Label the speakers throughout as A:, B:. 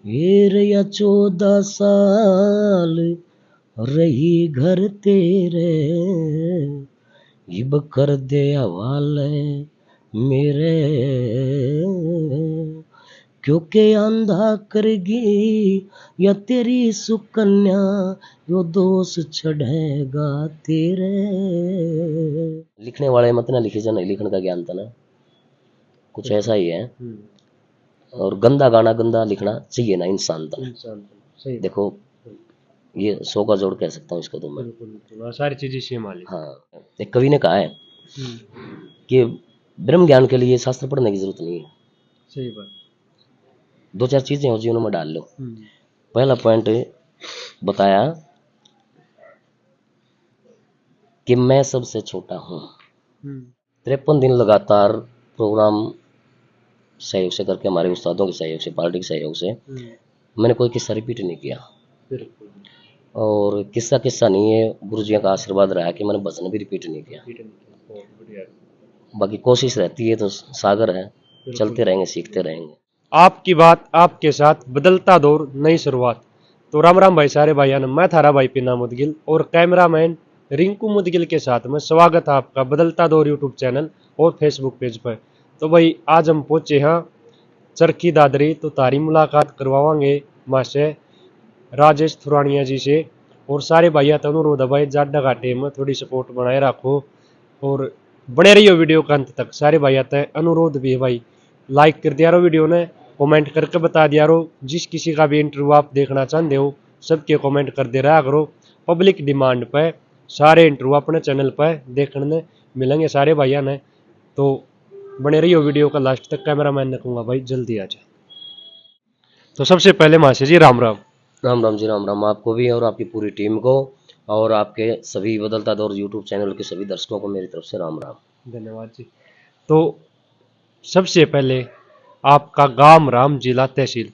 A: या 14 साल रही घर तेरे, इब कर दे हवाले मेरे, क्योंकि आंधा करगी या तेरी सुकन्या, यो दोष चढ़ेगा तेरे। लिखने वाले मत ना लिखे जाना, लिखने का ज्ञान था ना, कुछ ऐसा ही है। और गंदा गाना गंदा लिखना चाहिए ना इंसान था।
B: सही
A: देखो ये 100 का जोड़ कह सकता हूँ इसको तो मैं।
B: बिल्कुल सारी चीजें सेम वाली।
A: हाँ, एक कवि ने कहा है कि ब्रह्म ज्ञान के लिए शास्त्र पढ़ने की जरूरत नहीं है।
B: सही बात।
A: 2-4 चीजें हो जीवन में डाल लो। पहला पॉइंट बताया कि मैं सबसे छोटा हूँ। 53 दिन लगातार प्रोग्राम सहयोग से करके, हमारे उस्तादों के सहयोग से, पार्टी के सहयोग से, मैंने कोई किस्सा रिपीट नहीं किया। और किस्सा किस्सा नहीं है, गुरुजियों का आशीर्वाद रहा कि मैंने भजन भी रिपीट नहीं किया। बाकी कोशिश रहती है तो सागर है, चलते रहेंगे, सीखते रहेंगे।
B: आपकी बात आपके साथ, बदलता दौर नई शुरुआत। तो राम राम भाई सारे भाइयों ने, मैं थारा भाई पीना मुदगिल और कैमरामैन रिंकू मुदगिल के साथ में स्वागत है आपका बदलता दौर यूट्यूब चैनल और फेसबुक पेज पर। तो भाई आज हम पहुंचे हैं चरखी दादरी, तो तारी मुलाकात करवाएंगे माँ से राजेश थुरानिया जी से। और सारे भाइयों तो अनुरोध है भाई जाडा घाटे में थोड़ी सपोर्ट बनाए रखो और बने रहियो वीडियो का अंत तक। सारे भाई आते हैं, अनुरोध भी है भाई लाइक कर दिया रो वीडियो ने, कमेंट करके बता दिया रो, जिस किसी का भी इंटरव्यू आप देखना चाहते हो सबके कमेंट कर दे रहा करो। पब्लिक डिमांड पे सारे इंटरव्यू अपने चैनल पर देखने मिलेंगे सारे भाइयों ने। तो बने रहियो वीडियो का लास्ट तक। कैमरामैन ने कहूँगा भाई जल्दी आ जाए। तो सबसे पहले मासी जी राम राम।
A: राम राम जी, राम राम आपको भी और आपकी पूरी टीम को, और आपके सभी बदलता दौर यूट्यूब चैनल के सभी दर्शकों को मेरी तरफ से राम राम।
B: धन्यवाद जी। तो सबसे पहले आपका गांव राम जिला तहसील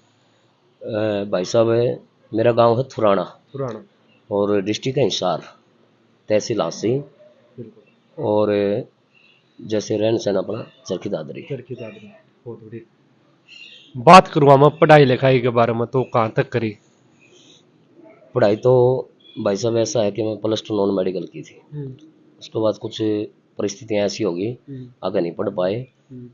A: भाई साहब मेरा गांव है थुराना
B: पुराना
A: और डिस्ट्रिक्ट है हिसार, तहसील हांसी, और जैसे रहन सहन अपना चरखी दादरी।
B: बहुत बड़ी बात करूँगा मैं पढ़ाई लिखाई के बारे में, तो कहाँ तक करी?
A: पढ़ाई तो भाई साहब ऐसा है कि मैं +2 नॉन मेडिकल की थी। उसके बाद कुछ परिस्थितियाँ ऐसी होगी, आगे नहीं पढ़ पाए,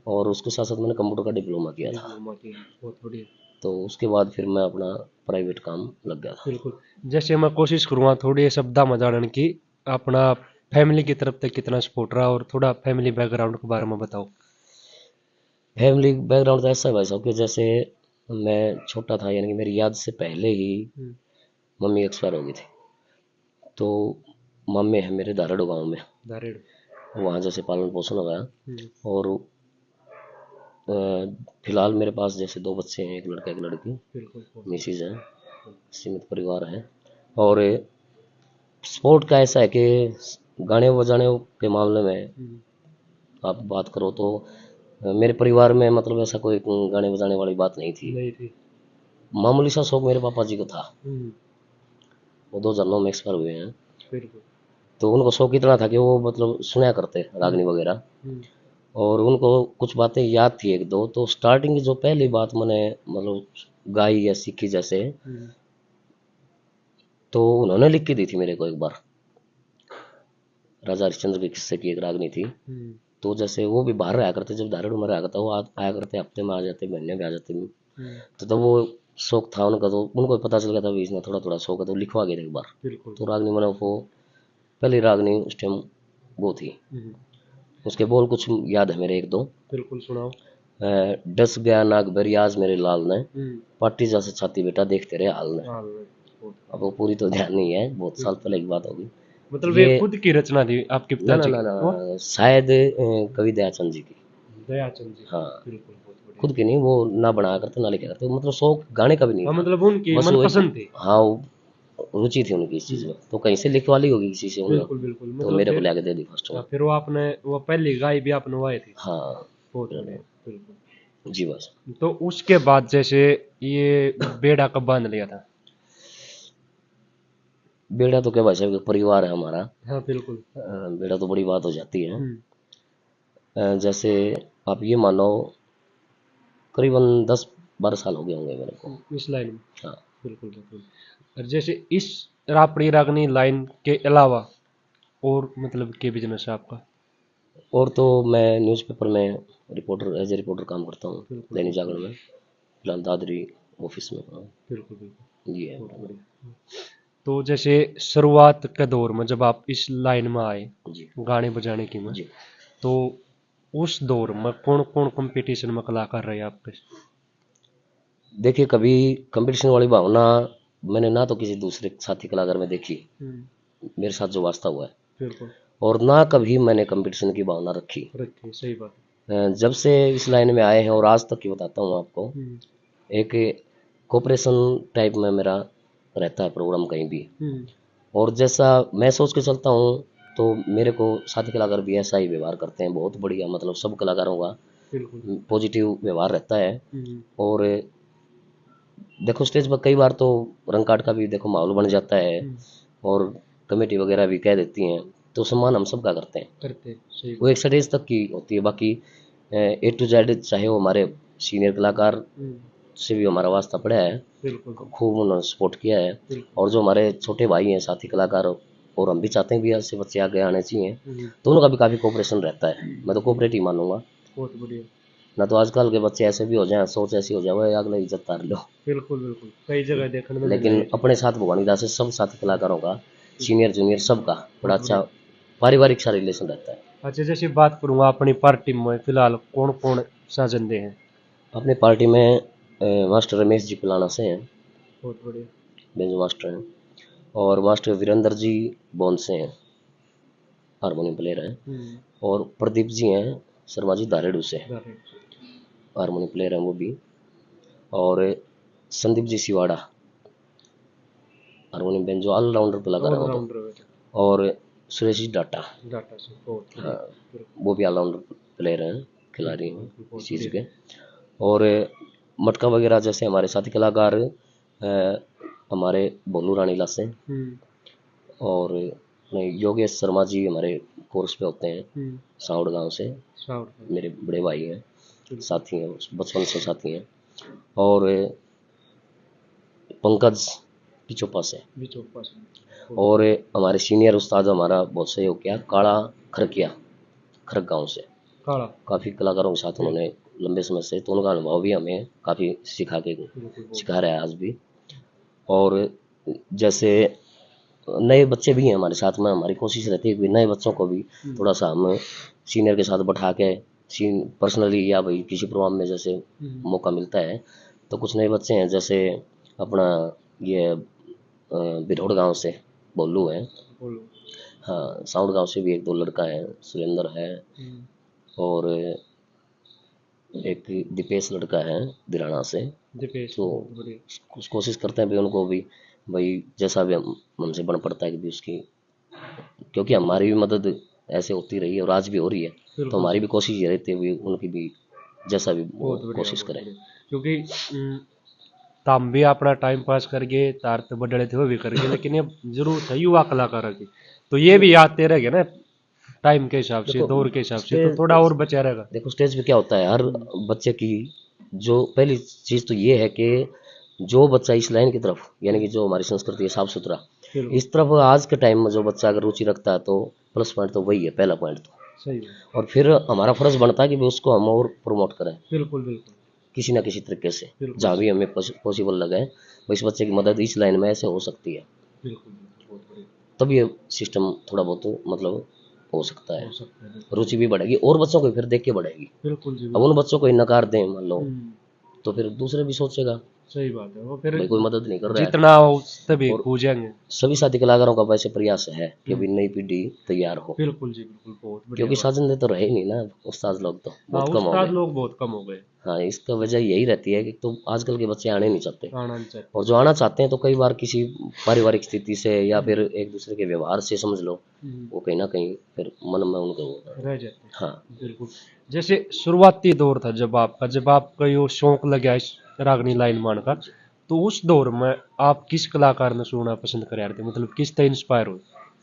A: और उसके साथ साथ मैंने कंप्यूटर का डिप्लोमा किया था।
B: बहुत बढ़िया।
A: तो उसके बाद फिर मैं अपना प्राइवेट काम लग गया था।
B: बिल्कुल। जैसे मैं कोशिश करूँगा थोड़ी शब्दा में जानने की, अपना फैमिली की तरफ तक कितना सपोर्ट रहा और थोड़ा फैमिली बैकग्राउंड के बारे में बताओ।
A: फैमिली बैकग्राउंड तो ऐसा है भाई साहब कि जैसे मैं छोटा था, यानी कि मेरी याद से पहले ही मम्मी एक्सपायर हो गई थी। तो मम्मी है मेरे धारेड़ो गांव में, वहाँ जैसे पालन पोषण हो गया। और फिलहाल मेरे पास जैसे 2 बच्चे हैं, एक लड़का एक लड़की, मिसिज है, सीमित परिवार है। और स्पोर्ट का ऐसा है कि गाने बजाने के मामले में आप बात करो तो मेरे परिवार में मतलब ऐसा कोई गाने बजाने वाली बात नहीं थी। मामूली सा शौक मेरे पापा जी को था, वो 2009 में एक्सपायर हुए हैं। तो उनको शौक इतना था कि वो मतलब सुना करते रागनी वगैरह, और उनको कुछ बातें याद थी एक दो। तो स्टार्टिंग की जो पहली बात मैंने मतलब गाई या सीखी जैसे, तो उन्होंने लिख के दी थी मेरे को एक बार, राजा हरिश्चंद्र के किस्से की एक रागनी थी। तो जैसे वो भी बाहर आया करते, जब धारेड़ में रहा करता वो आया करते, हफ्ते में आ जाते, महीने में आ जाते। तो तब वो शौक था उनका, तो उनको पता चल गया था भी इसमें थोड़ा थोड़ा शौक है, तो लिखवा गए थे एक बार। तो रागनी मैंने वो पहली रागनी उस टाइम वो थी। उसके बोल कुछ याद है मेरे एक दो।
B: बिल्कुल सुनाओ।
A: डस गया नाग बरियाज मेरे लाल ने, पार्टी जैसे छाती बेटा देखते रहे हाल ने। अब वो पूरी तो ध्यान नहीं है, बहुत साल पहले की बात होगी।
B: मतलब
A: ये
B: ये खुद की रचना थी आपके
A: ना
B: पिताजी
A: ना ना
B: की?
A: शायद कवि दयाचंद जी की।
B: दयाचंद जी।
A: हाँ,
B: बिल्कुल बहुत बढ़िया।
A: खुद की नहीं, वो ना बनाया करते ना लिखा करते, मतलब शौक गाने का भी नहीं
B: हाँ
A: था।
B: मतलब उनकी
A: बस वो एक,
B: मनपसंद थी।
A: हाँ रुचि थी उनकी इस चीज में, तो कहीं से लिखवा ली होगी किसी से
B: बिल्कुल
A: उन्होंने,
B: बिल्कुल
A: तो
B: मतलब
A: मेरे को
B: फिर
A: लाके दे दी फर्स्ट में।
B: फिर वो आपने वो पहली गाय भी आपने वाई थी।
A: हाँ
B: बहुत बढ़िया। बिल्कुल।
A: जी बस।
B: तो उसके बाद जैसे ये बेड़ा कब बांध लिया था?
A: बेड़ा तो क्या भाई साहब, परिवार है हमारा।
B: हाँ बिल्कुल।
A: बेड़ा तो बड़ी बात हो जाती है। जैसे आप ये मानो करीबन 12 साल हो गए होंगे मेरे को।
B: इस लाइन में?
A: हाँ।
B: बिल्कुल बिल्कुल। और जैसे इस रापड़ी रागनी लाइन के अलावा और मतलब के बिजनेस है आपका?
A: और तो मैं न्यूज़पेपर में रिपोर्टर, एज ए रिपोर्टर काम करता हूँ,
B: बिल्कुल
A: दैनिक जागरण में, फिलहाल दादरी ऑफिस में हूँ।
B: बिल्कुल बिल्कुल।
A: ये है।
B: बहुत बढ़िया। तो जैसे शुरुआत के दौर में जब आप इस लाइन में आए
A: जी
B: गाने बजाने की में,
A: जी।
B: तो उस दौर में कौन कौन कंपटीशन में कलाकार रहे आपके?
A: देखिए, कभी कंपटीशन वाली भावना मैंने ना तो किसी दूसरे साथी कलाकार में देखी, मेरे साथ जो वास्ता हुआ है,
B: बिल्कुल।
A: और ना कभी मैंने कंपटीशन की भावना रखी।
B: रखी, सही बात।
A: जब से इस लाइन में आए हैं और आज तक की बताता हूँ आपको, एक कोऑपरेशन टाइप में मेरा रहता है प्रोग्राम कहीं भी, और जैसा मैं सोच के चलता हूँ तो मेरे को साथी कलाकार भी ऐसा ही व्यवहार करते हैं, बहुत बढ़िया, मतलब सब कलाकारों का
B: बिल्कुल
A: पॉजिटिव व्यवहार रहता है। और देखो, स्टेज पर कई बार तो रंग काट का भी देखो माहौल बन जाता है, और कमेटी वगैरह भी कह देती हैं, तो सम्मान हम सब का करते हैं।
B: सही
A: वो एक स्टेज तक की होती है, बाकी ए टू जेड चाहे वो हमारे सीनियर कलाकार से भी हमारा वास्ता पड़ा है,
B: बिल्कुल
A: खूब उन्होंने सपोर्ट किया है, और जो हमारे छोटे भाई हैं साथी कलाकार, और हम भी चाहते हैं भी ऐसे बच्चे आगे आने चाहिए, तो उनका भी काफ़ी कोऑपरेशन रहता है। मैं तो कोऑपरेट ही मानूंगा।
B: बहुत बढ़िया।
A: ना तो आजकल के बच्चे ऐसे भी हो जाए, सोच ऐसी हो जाए, वो अगले इज्जत तार लो।
B: बिल्कुल बिल्कुल, कई जगह देखने में मिला
A: लेकिन
B: ये चीज़।
A: अपने साथ भगवानीदास से सब साथी कलाकारों का, सीनियर जूनियर सबका बड़ा अच्छा पारिवारिक सा रिलेशन रहता है।
B: अच्छा, जैसे बात करूँगा अपनी पार्टी में फिलहाल कौन कौन साजंदे हैं?
A: अपने पार्टी में मास्टर रमेश जी पिलाना से हैं,
B: बहुत बढ़िया।
A: बेंजो मास्टर हैं, और मास्टर वीरेंद्र जी बोन से हैं, हारमोनियम प्लेयर हैं, और प्रदीप जी हैं शर्मा जी धारेडू से, हारमोनियम प्लेयर हैं वो भी, और Sandeep ji सिवाड़ा harmonium banjo allrounder कलाकार हैं वो तो, और सुरेश जी डाटा, हाँ, वो भी ऑलराउंडर प्लेयर हैं, खिलाड़ी हैं इस चीज़ के। और मटका वगैरह जैसे हमारे साथी कलाकार हमारे भोलू रानीला से, और योगेश शर्मा जी हमारे कोर्स पे होते हैं साउड गांव से, मेरे बड़े भाई हैं, साथी हैं, बचपन से साथी हैं। और पंकज पिचोपा से, और हमारे सीनियर उस्ताद हमारा बहुत सहयोग किया, काला खरकिया, खरक गाँव से, काफ़ी कलाकारों के साथ उन्होंने लंबे समय से, तो उनका अनुभव भी हमें काफ़ी सिखा रहा है आज भी। और जैसे नए बच्चे भी हैं हमारे साथ में, हमारी कोशिश रहती है कि नए बच्चों को भी थोड़ा सा हम सीनियर के साथ बैठा के पर्सनली, या भाई किसी प्रोग्राम में जैसे मौका मिलता है, तो कुछ नए बच्चे हैं जैसे अपना ये बिरहोड़ गांव से बोलू है, हाँ, साउंड गांव से भी एक दो लड़का है, सुरेंद्र है, और एक दीपेश लड़का है दिराना से। तो कुछ कोशिश करते हैं भी उनको भी, भाई जैसा भी हमसे बन पड़ता है कि भी उसकी, क्योंकि हमारी भी मदद ऐसे होती रही है और आज भी हो रही है, तो हमारी भी कोशिश ये रहती है भी उनकी भी जैसा भी कोशिश करें।
B: क्योंकि ताम भी अपना टाइम पास करके तार तो बड़े थे वो भी करके, लेकिन ये जरूरत है युवा कलाकार की, तो ये भी आते रहेगा ना टाइम के हिसाब से, दौर के हिसाब से, तो थोड़ा और बचा रहेगा।
A: देखो, स्टेज पे क्या होता है, हर बच्चे की जो पहली चीज तो ये है कि जो बच्चा इस लाइन की तरफ, यानी कि जो हमारी संस्कृति है साफ सुथरा, इस तरफ आज के टाइम में जो बच्चा अगर रुचि रखता है, तो प्लस पॉइंट तो वही है, पहला पॉइंट तो
B: सही।
A: और फिर हमारा फर्ज बनता है कि उसको हम और प्रमोट करें,
B: बिल्कुल बिल्कुल,
A: किसी ना किसी तरीके से, जहाँ भी हमें पॉसिबल लगे, इस बच्चे की मदद इस लाइन में ऐसे हो सकती है, तब ये सिस्टम थोड़ा बहुत मतलब हो सकता है, रुचि भी बढ़ेगी और बच्चों को फिर देख के बढ़ेगी। अब उन बच्चों को ही नकार दें मान लो, तो फिर दूसरे भी सोचेगा,
B: सही बात है, वो फिर
A: कोई मदद नहीं कर रहा है,
B: जितना हो तभी पूजेंगे।
A: सभी साथी कलाकारों का वैसे प्रयास है कि अभी नई पीढ़ी तैयार हो।
B: बिल्कुल जी बिल्कुल, बहुत बढ़िया।
A: क्योंकि साजन तो रहे नहीं ना, उस्ताद लोग तो बहुत कम हो गए,
B: लोग बहुत कम हो गए।
A: हाँ, इसका वजह यही रहती है कि तो आजकल के बच्चे आने नहीं चाहते, और जो आना चाहते हैं तो कई बार किसी पारिवारिक स्थिति से या फिर एक दूसरे के व्यवहार से समझ लो, वो कहीं ना कहीं फिर मन में उनके रह जाते हैं। हाँ
B: बिल्कुल। जैसे शुरुआती दौर था जब आपका ये शौक लगा इस रागनी लाइन मान का, तो उस दौर में आप किस कलाकार ने सुनना पसंद कर रहे थे, मतलब किस तरह इंस्पायर हुए?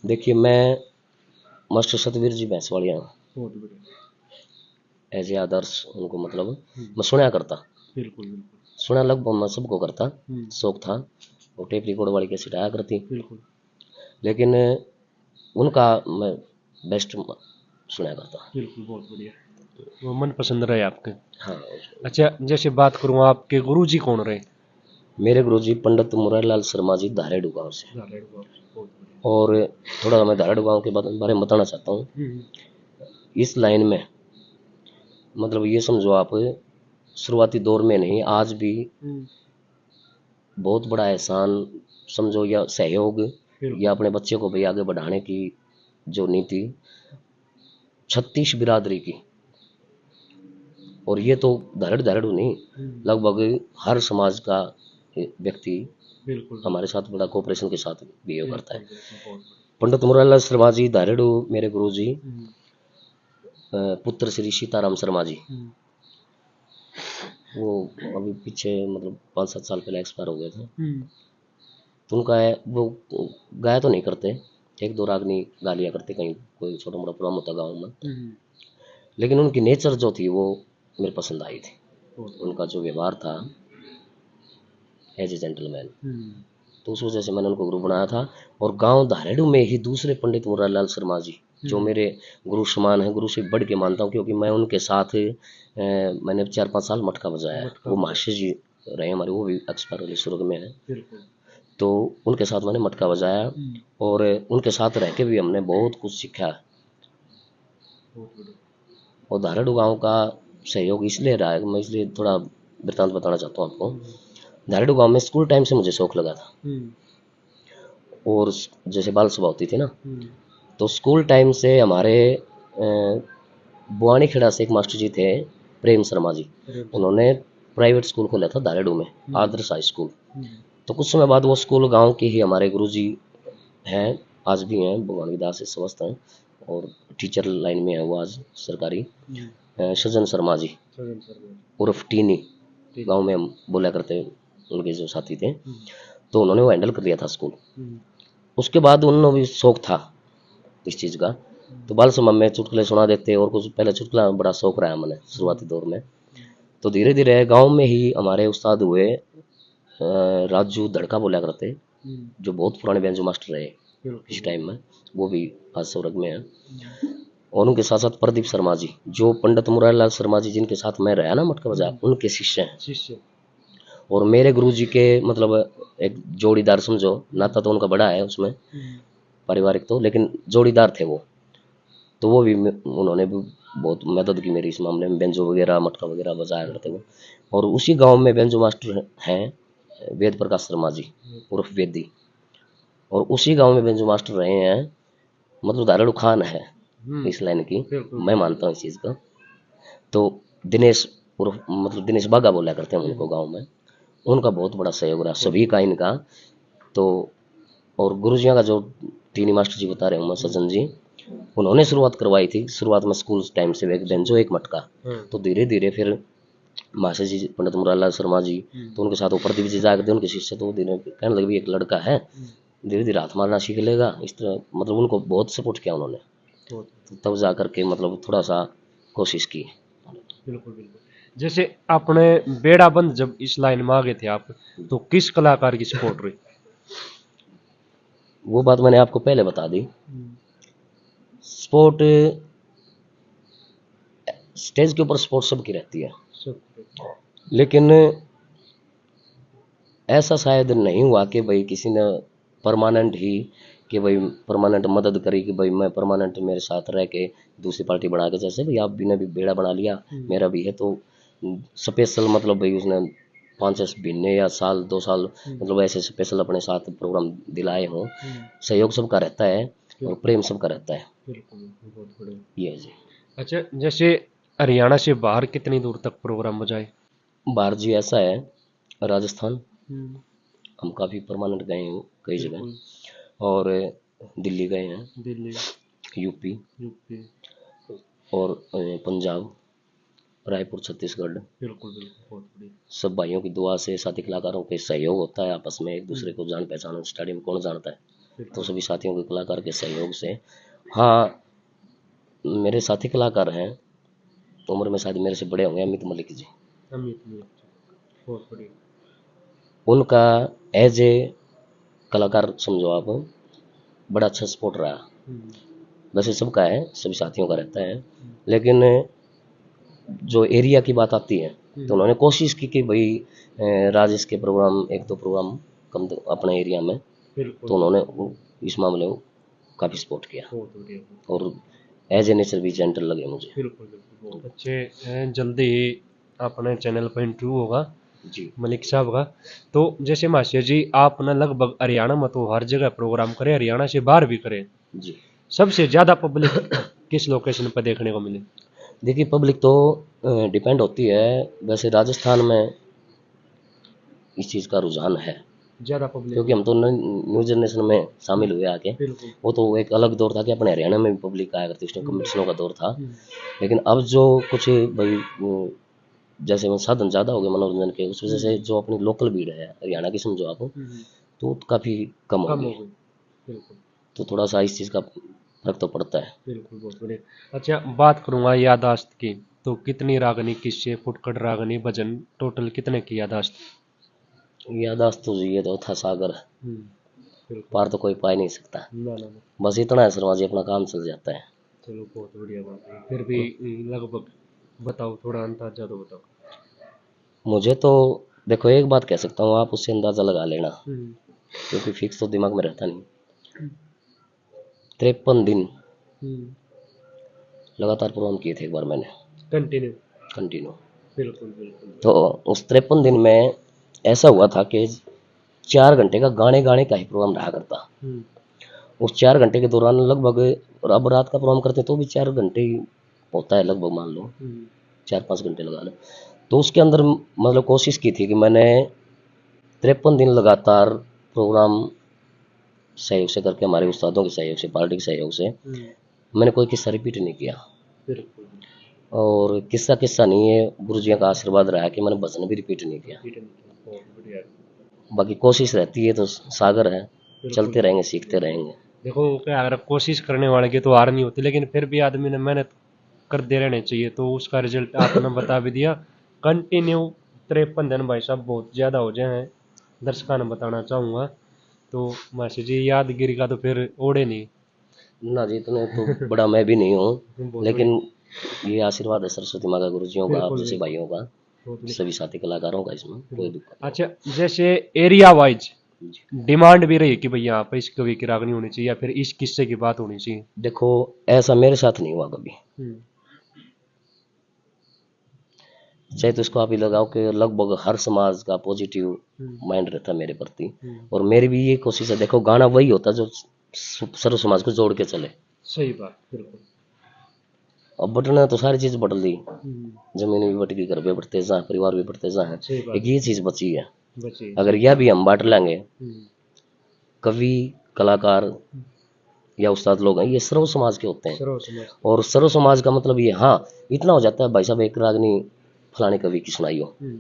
A: देखिए, मैं master Satveer ji Bhainswadia as a आदर्श उनको मतलब मैं सुना करता,
B: बिल्कुल बिल्कुल।
A: सुना लगभग मैं सबको करता,
B: हम्म,
A: शौक था। और टेप रिकॉर्ड वाली कैसेट आया करती,
B: बिल्कुल
A: लेकिन उनका मैं बेस्ट सुना करता।
B: बिल्कुल, बहुत बढ़िया। वो मन पसंद रहे आपके।
A: हाँ।
B: अच्छा, जैसे बात करूँ, आपके गुरुजी कौन रहे?
A: मेरे गुरुजी पंडित मुरारीलाल शर्मा जी धारेडू गांव से।
B: झालेड़ बाबू, बहुत बढ़िया।
A: और थोड़ा मैं धारेडू गांव के बारे में बताना चाहता हूँ।
B: हम्म,
A: इस लाइन में मतलब ये समझो आप, शुरुआती दौर में नहीं, आज भी
B: हम्म,
A: बहुत बड़ा एहसान समझो या सहयोग,
B: बिल्कुल
A: या अपने बच्चे को भी आगे बढ़ाने की जो नीति 36 बिरादरी की। और ये तो धारेडू धारेडू नहीं, लगभग हर समाज का व्यक्ति
B: बिल्कुल
A: हमारे साथ बड़ा कोऑपरेशन के साथ बिहेव करता है।
B: बिल्कुल, बहुत बढ़िया।
A: पंडित मुरारीलाल शर्मा जी धारेडू मेरे गुरु जी,
B: हम्म,
A: पुत्र श्री सीताराम शर्मा जी,
B: हम्म,
A: वो अभी पीछे मतलब 5-7 साल पहले एक्सपायर हो गए थे।
B: हम्म,
A: तो उनका है वो गाया तो नहीं करते, एक दो रागनी गा लिया करते कहीं कोई छोटा मोटा प्रोग्राम होता गाँव में,
B: हम्म,
A: लेकिन उनकी नेचर जो थी वो मेरे पसंद आई थी।
B: बहुत बढ़िया।
A: उनका जो व्यवहार था एज ए जेंटलमैन,
B: हम्म,
A: तो उस वजह से मैंने उनको गुरु बनाया था। और गांव धारेडू में ही दूसरे पंडित मुरारीलाल शर्मा जी, जो मेरे गुरु समान है, गुरु से बढ़ के मानता हूँ, क्योंकि मैं उनके साथ मैंने 4-5 साल मटका बजाया है।
B: मटका
A: वो
B: बजाया।
A: मास्टर जी रहे हमारे, वो भी एक्सपायर वाले स्वर्ग में है।
B: बिल्कुल।
A: तो उनके साथ मैंने मटका बजाया,
B: हम्म,
A: और उनके साथ रह के भी हमने बहुत कुछ सीखा।
B: बहुत बढ़िया।
A: और धारेडू गांव का सहयोग इसलिए रहा है, मैं इसलिए थोड़ा वृतांत बताना चाहता हूँ आपको। धारेडू गांव में स्कूल टाइम से मुझे शौक लगा था।
B: हम्म,
A: और जैसे बाल सभा होती थी ना,
B: हम्म,
A: तो स्कूल टाइम से हमारे बुआनी खेड़ा से एक मास्टर जी थे, प्रेम शर्मा जी।
B: प्रेम से।
A: उन्होंने प्राइवेट स्कूल खोला था धारेडू में,
B: हम्म,
A: आदर्श हाई स्कूल।
B: हम्म,
A: तो कुछ समय बाद वो स्कूल गांव के ही हमारे गुरुजी हैं, आज भी हैं, भगवान की दास से स्वस्थ हैं, और टीचर लाइन में है वो आज सरकारी।
B: हम्म,
A: सज्जन शर्मा जी
B: सजन सर।
A: उर्फ टीनी,
B: ठीक।
A: गांव में हम बोला करते, उनके जो साथी थे।
B: हम्म,
A: तो उन्होंने वो हैंडल कर लिया था स्कूल।
B: हम्म,
A: उसके बाद उन्होंने भी शौक था इस चीज़ का, तो बाल समय में चुटकुले सुना देते, और कुछ पहले चुटकुला बड़ा शौक रहा मैंने शुरुआती दौर में। तो धीरे धीरे गांव में ही हमारे उस्ताद हुए राजू धड़का बोला करते,
B: हम्म,
A: जो बहुत पुराने बैंजो मास्टर रहे
B: बिल्कुल।
A: इस टाइम में, वो भी आज स्वर्ग में है।
B: हम्म,
A: और उनके साथ साथ प्रदीप शर्मा जी, जो पंडित मुरारीलाल शर्मा जी जिनके साथ मैं रहा ना मटका बजा, उनके शिष्य हैं।
B: शिष्य।
A: और मेरे गुरुजी के मतलब एक जोड़ीदार समझो, नाता तो उनका बड़ा है उसमें
B: हम्म,
A: पारिवारिक तो, लेकिन जोड़ीदार थे वो। तो वो भी उन्होंने भी बहुत मदद की मेरी इस मामले में, बेंजो वगैरह मटका वगैरह बजाया करते वो। और उसी गांव में बेंजो मास्टर हैं वेद प्रकाश शर्मा जी उर्फ वेदी, और उसी गांव में बेंजो मास्टर रहे हैं, मतलब दारुल खान है
B: हम्म,
A: इस लाइन की,
B: बिल्कुल।
A: मैं मानता हूँ इस चीज़ का। तो दिनेश उर्फ मतलब दिनेश बागा बोला करते हैं उनको गांव में, उनका बहुत बड़ा सहयोग रहा सभी का इनका। तो और गुरुजियों का जो टीनी मास्टर जी बता रहे हूँ मैं, सज्जन जी, उन्होंने शुरुआत करवाई थी शुरुआत में स्कूल टाइम से, एक बेंचो एक मटका। तो धीरे धीरे फिर मास्टर जी पंडित मुरारीलाल शर्मा जी, तो उनके साथ ऊपर दिव्य जी जाकर उनके शिष्य, तो धीरे कहने लगे भी एक लड़का है, धीरे धीरे हाथ मारना सीख लेगा, इस तरह मतलब उनको बहुत सपोर्ट किया उन्होंने। तो तब जा करके मतलब थोड़ा सा कोशिश की।
B: बिल्कुल बिल्कुल। जैसे आपने बेड़ा बंद जब इस लाइन में आ गए थे आप, तो किस कलाकार की सपोर्ट रही?
A: वो बात मैंने आपको पहले बता दी। स्पोर्ट स्टेज के ऊपर स्पोर्ट सबकी रहती है, लेकिन ऐसा शायद नहीं हुआ कि भाई किसी ने परमानेंट ही, कि भाई परमानेंट मदद करी, कि भाई मैं परमानेंट मेरे साथ रह के दूसरी पार्टी बना के, जैसे भाई आप भी ने भी बेड़ा बना लिया, मेरा भी है, तो स्पेशल मतलब भाई उसने 5-6 महीने या साल 2 साल मतलब ऐसे स्पेशल अपने साथ प्रोग्राम दिलाए हों। सहयोग सबका रहता है और प्रेम सबका रहता है।
B: बिल्कुल, बहुत बढ़िया।
A: ये है जी।
B: अच्छा, जैसे हरियाणा से बाहर कितनी दूर तक प्रोग्राम बजाए?
A: बाहर जी ऐसा है, राजस्थान
B: हम्म,
A: हम काफ़ी परमानेंट गए हैं कई जगह,
B: बिल्कुल।
A: और दिल्ली गए हैं,
B: दिल्ली,
A: यूपी,
B: यूपी।
A: और पंजाब, रायपुर, छत्तीसगढ़।
B: बिल्कुल बिल्कुल, बहुत बढ़िया।
A: सब भाइयों की दुआ से साथी कलाकारों के सहयोग होता है, आपस में एक दूसरे को जान पहचान, स्टेडियम कौन जानता है, तो
B: बिल्कुल।
A: सभी साथियों के कलाकार के सहयोग से। हाँ, मेरे साथी कलाकार हैं, उम्र में शायद मेरे से बड़े होंगे, अमित मलिक जी।
B: अमित में। बहुत बढ़िया।
A: उनका एज ए कलाकार समझो आप, बड़ा अच्छा सपोर्ट रहा।
B: हम्म,
A: वैसे सबका है, सभी साथियों का रहता है, लेकिन जो एरिया की बात आती है तो उन्होंने कोशिश की कि भाई राजेश के प्रोग्राम, एक दो प्रोग्राम कम अपने एरिया में,
B: बिल्कुल
A: तो उन्होंने इस मामले में काफ़ी सपोर्ट किया।
B: बहुत बढ़िया।
A: और एज ए नेचर भी जेंटल लगे मुझे।
B: बिल्कुल बिल्कुल बहुत अच्छे हैं। जल्दी ही अपने चैनल पर इंटरव्यू होगा
A: जी
B: मलिक साहब का। तो जैसे मास्टर जी आप ना लगभग हरियाणा में तो हर जगह प्रोग्राम करें, हरियाणा से बाहर भी करें,
A: जी।
B: सबसे ज्यादा पब्लिक किस लोकेशन पर देखने को मिली?
A: देखिए पब्लिक तो डिपेंड होती है। वैसे राजस्थान में इस चीज़ का रुझान है,
B: ज्यादा पब्लिक
A: क्योंकि हम तो न्यू जनरेशन में शामिल हुए आके।
B: बिल्कुल
A: वो तो एक अलग दौर था कि अपने हरियाणा में भी पब्लिक आया करती, उसमें कंपटीशनों का दौर था।
B: हम्म,
A: लेकिन अब जो कुछ भाई जैसे वो साधन ज़्यादा हो गए मनोरंजन के, उस वजह से जो अपनी लोकल भीड़ है हरियाणा की समझो आप,
B: हम्म,
A: तो काफ़ी कम हो
B: कम हो
A: गई।
B: गई। बिल्कुल
A: तो थोड़ा सा इस चीज़ का फर्क तो पड़ता है।
B: बिल्कुल बहुत बढ़िया। अच्छा बात करूंगा यादाश्त की, तो कितनी रागनी, किससे फुटकड़ रागनी भजन, टोटल कितने की यादाश्त?
A: यादाश्त तो ये तो था सागर,
B: बिल्कुल
A: पार तो कोई पा ही नहीं सकता।
B: ना ना ना।
A: बस इतना है शर्मा जी, अपना काम चल जाता है।
B: चलो बहुत बढ़िया बात है। फिर भी लगभग बताओ, थोड़ा अंदाजा तो बताओ।
A: मुझे तो देखो एक बात कह सकता हूँ, आप उससे अंदाज़ा लगा लेना,
B: हम्म,
A: क्योंकि फिक्स तो दिमाग में रहता नहीं। 53 दिन
B: हम्म,
A: लगातार प्रोग्राम किए थे एक बार मैंने,
B: कंटिन्यू।
A: कंटिन्यू।
B: बिल्कुल बिल्कुल।
A: तो उस 53 दिन में ऐसा हुआ था कि 4 घंटे का गाने गाने का ही प्रोग्राम रहा करता।
B: हम्म,
A: उस 4 घंटे के दौरान लगभग, और अब रात का प्रोग्राम करते तो भी 4 घंटे ही होता है लगभग, मान लो
B: हम्म,
A: 4-5 घंटे लगा लो। तो उसके अंदर मतलब कोशिश की थी कि मैंने 53 दिन लगातार प्रोग्राम सहयोग से करके, हमारे उस्तादों के सहयोग से, पार्टी के सहयोग से, मैंने कोई किस्सा रिपीट नहीं किया।
B: बिल्कुल
A: और किस्सा किस्सा नहीं है, गुरुजियों का आशीर्वाद रहा कि मैंने भजन भी रिपीट नहीं किया।
B: बहुत बढ़िया।
A: बाकी कोशिश रहती है तो सागर है,
B: बिल्कुल
A: चलते रहेंगे, सीखते रहेंगे।
B: देखो क्या, अगर कोशिश करने वाले की तो हार नहीं होती, लेकिन फिर भी आदमी ने मेहनत करते रहने चाहिए, तो उसका रिजल्ट आपने बता भी दिया। कंटिन्यू 53 दिन भाई साहब बहुत ज्यादा हो जाए हैं, दर्शकों ने बताना चाहूंगा। तो मासी जी यादगिरी का तो फिर ओढ़े नहीं।
A: ना जी इतने तो बड़ा मैं भी नहीं हूँ,
B: बहुत बढ़िया।
A: लेकिन ये आशीर्वाद है सरस्वती माँ का, गुरुजियों का, आप
B: बिल्कुल
A: जैसे
B: बिल्कुल
A: भाइयों का,
B: बहुत बढ़िया।
A: सभी साथी कलाकारों का, इसमें कोई
B: बिल्कुल।
A: दिक्कत नहीं।
B: अच्छा जैसे एरिया वाइज
A: जी।
B: डिमांड भी रही कि भाई यहाँ पे इस कवि की रागनी होनी चाहिए या फिर इस किस्से की बात होनी चाहिए?
A: देखो ऐसा मेरे साथ नहीं हुआ कभी,
B: हम्म,
A: चाहे तो इसको आप ही लगाओ कि लगभग हर समाज का पॉजिटिव
B: हम्म,
A: माइंड रहता है मेरे प्रति।
B: हम्म,
A: और मेरी भी ये कोशिश है, देखो गाना वही होता है जो सर्व समाज को जोड़ के चले।
B: सही बात बिल्कुल।
A: अब बटना तो सारी चीज बदल दी,
B: हम्म,
A: जमीन भी बट गई, घर पे बढ़ते जा, परिवार भी बढ़ते जा है,
B: सही
A: एक
B: बात
A: ये चीज बची है।
B: बची।
A: अगर यह भी हम बांट लेंगे,
B: हम्म,
A: कवि, कलाकार या उस्ताद लोग हैं, ये सर्व समाज के होते हैं।
B: सर्व समाज।
A: और सर्व समाज का मतलब ये, हाँ इतना हो जाता है भाई साहब एक रागनी फलाने कवि की सुनाई हो,
B: हम्म,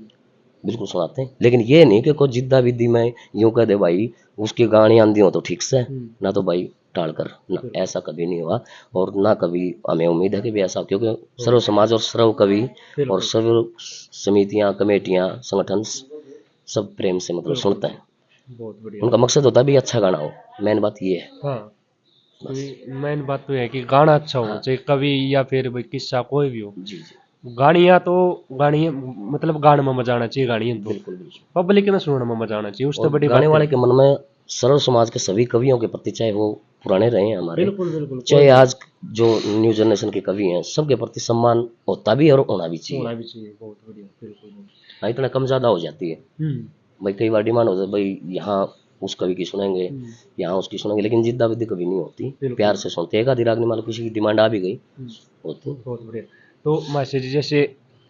A: बिल्कुल सुनाते हैं, लेकिन ये नहीं कि कोई जिद्दा विद्दी में यूं कह दे भाई उसकी गानी आंधी हो तो ठीक से, ना तो भाई टाल कर ना,
B: बिल्कुल।
A: ऐसा कभी नहीं हुआ। और ना कभी हमें उम्मीद है कि भी ऐसा हो, क्योंकि सर्व समाज और सर्व कवि और
B: बिल्कुल
A: सर्व समितियां, कमेटियां, संगठन सब प्रेम से मतलब
B: बिल्कुल
A: सुनते हैं।
B: बहुत बढ़िया।
A: उनका मकसद होता है भी अच्छा गाना हो, मेन बात ये है।
B: हाँ
A: बस।
B: मेन बात तो है कि गाना अच्छा होना
A: हाँ
B: चाहिए, कवि या फिर भाई किस्सा कोई भी हो।
A: जी जी
B: गाड़ियाँ तो गाड़ी मतलब गाने में मजा आना चाहिए, गाड़ियाँ तो
A: बिल्कुल बिल्कुल।
B: पब्लिक ने सुनने में मजा आना चाहिए, उससे
A: और
B: बड़ी
A: गाने
B: बात है।
A: वाले के मन में सर्व समाज के सभी कवियों के प्रति, चाहे वो पुराने रहे हैं हमारे,
B: बिल्कुल बिल्कुल कोई
A: चाहे
B: भी
A: आज जो न्यू जनरेशन के कवि हैं, सबके प्रति सम्मान होता भी है और होना भी चाहिए।
B: होना भी चाहिए। बहुत बढ़िया बिल्कुल।
A: हाँ इतना कम ज़्यादा हो जाती है
B: हम्म,
A: भाई, कई बार डिमांड हो जाए भाई यहाँ उस कवि की सुनेंगे,
B: हम्म,
A: यहाँ उसकी सुनेंगे, लेकिन जिद्दा विद्दी कभी नहीं होती,
B: बिल्कुल।
A: प्यार से सुनते। एक आधी रागनी मान लो किसी की डिमांड आ भी गई होती।
B: बहुत बढ़िया। तो मास्टर जी जैसे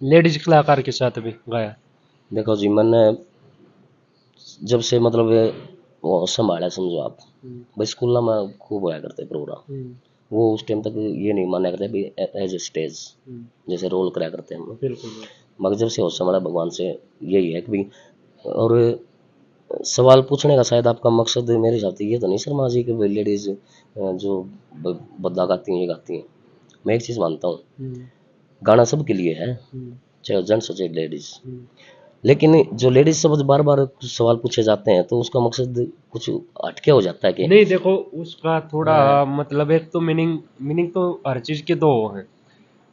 B: लेडीज कलाकार के साथ भी गाया?
A: देखो जी मैंने जब से मतलब वो संभाला समझो आप,
B: हम्म,
A: भाई स्कूल में खूब होया करते प्रोग्राम,
B: हम्म,
A: वो उस टाइम तक ये नहीं माना करते भी एज ए स्टेज
B: हम्म,
A: जैसे रोल कराया करते हैं हम।
B: बिल्कुल
A: मगर जब से होश संभाला भगवान से, यही है कि भाई, और सवाल पूछने का शायद आपका मकसद मेरे हिसाब से ये तो नहीं शर्मा जी कि भाई लेडीज जो बदला गाती हैं ये गाती हैं। मैं एक चीज़ मानता हूँ,
B: हम्म,
A: गाना सबके लिए है,
B: हम्म,
A: चाहे जेंट्स हो चाहे लेडीज।
B: हम्म,
A: लेकिन जो लेडीज शब्द बार बार कुछ सवाल पूछे जाते हैं तो उसका मकसद कुछ हटके हो जाता है कि
B: नहीं देखो उसका थोड़ा मतलब एक तो मीनिंग तो हर चीज के दो हैं।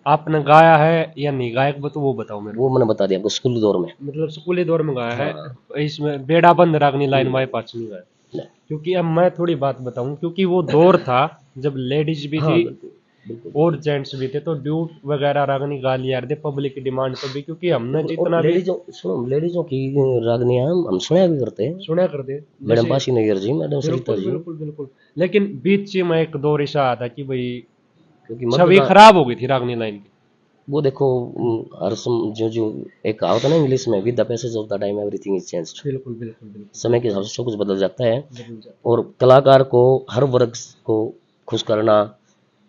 B: आपने गाया है या नहीं गाया तो वो बताओ मेरे
A: वो मैंने बता दिया आपको स्कूल दौर में।
B: को। मतलब स्कूली दौर में गाया
A: हाँ।
B: है इसमें बेड़ा बंद रागनी लाइन वाई पाँच नहीं गाया।
A: नहीं।
B: क्योंकि अब मैं थोड़ी बात बताऊं क्योंकि वो दौर था जब लेडीज भी
A: हाँ
B: थी
A: बिल्कुल बिल्कुल।
B: और जेंट्स भी थे तो ड्यूट वगैरह रागनी गा लिया थे पब्लिक की डिमांड पे भी क्योंकि हमने
A: और
B: जितना भी
A: लेडीजों सुनो लेडीजों की रागनियां हम सुना भी करते हैं।
B: सुना कर दे
A: मैडम
B: जैसे
A: पाशी नैयर जी, मैडम सरिता
B: बिल्कुल
A: जी।
B: बिल्कुल बिल्कुल। लेकिन बीच में एक दौर ऐसा आया था कि भाई
A: क्योंकि मर्द
B: छवि
A: का
B: खराब हो गई थी रागनी लाइन की।
A: वो देखो जो जो एक कहावत है ना इंग्लिश में, with the passage of the time everything is changed.
B: बिल्कुल बिल्कुल बिल्कुल
A: समय के हिसाब से सब कुछ बदल जाता है।
B: बदल जाता
A: और कलाकार को हर वर्ग को खुश करना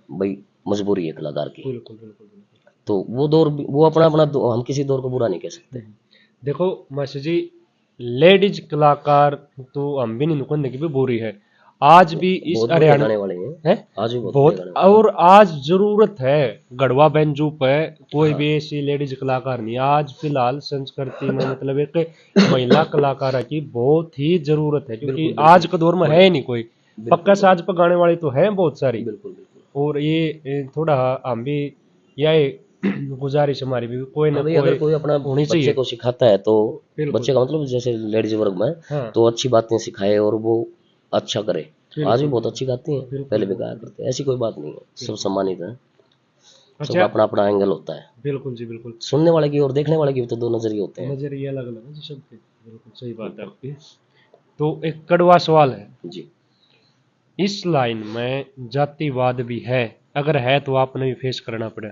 A: भाई मजबूरी है कलाकार की।
B: बिल्कुल बिल्कुल बिल्कुल।
A: तो वो दौर वो अपना अपना हम किसी दौर को बुरा नहीं कह सकते।
B: देखो मास्टर जी लेडीज कलाकार तो हम भी नहीं नुकंदे की भी बुरी है आज भी इस
A: बहुत बढ़िया
B: हरियाणा
A: गाने वाले हैं।
B: है
A: आज भी बहुत
B: बहुत
A: बढ़िया गाने
B: और आज जरूरत है गढ़वा बेंजू पे कोई भी ऐसी लेडीज कलाकार नहीं आज फिलहाल संस्कृति में मतलब एक महिला कलाकार की बहुत ही जरूरत है क्योंकि
A: बिल्कुल
B: आज
A: बिल्कुल।
B: के दौर में है ही नहीं कोई पक्का साज पर गाने वाली तो है बहुत सारी।
A: बिल्कुल बिल्कुल।
B: और ये थोड़ा हम भी यह गुजारिश हमारी भी कोई ना
A: अभी अगर कोई अपना
B: होनी
A: बच्चे
B: चाहिए।
A: को सिखाता है तो
B: बिल्कुल
A: बच्चे का मतलब जैसे लेडीज वर्ग में
B: हाँ
A: तो अच्छी बातें सिखाए और वो अच्छा करे। आज भी
B: बिल्कुल
A: बहुत अच्छी गाती हैं,
B: बिल्कुल
A: पहले भी
B: बिल्कुल
A: गाया करते हैं, ऐसी कोई बात नहीं है, सब
B: बिल्कुल।
A: सम्मानित है। सबका
B: अच्छा
A: अपना अपना एंगल होता है,
B: बिल्कुल जी बिल्कुल
A: सुनने वाले की और देखने वाले की भी तो दो नजरिए होते हैं।
B: नजरिए अलग अलग है जी सबके बिल्कुल सही बात है आपकी। तो एक कड़वा सवाल है
A: जी
B: इस लाइन में जातिवाद भी है अगर है तो आपने भी फेस करना पड़े।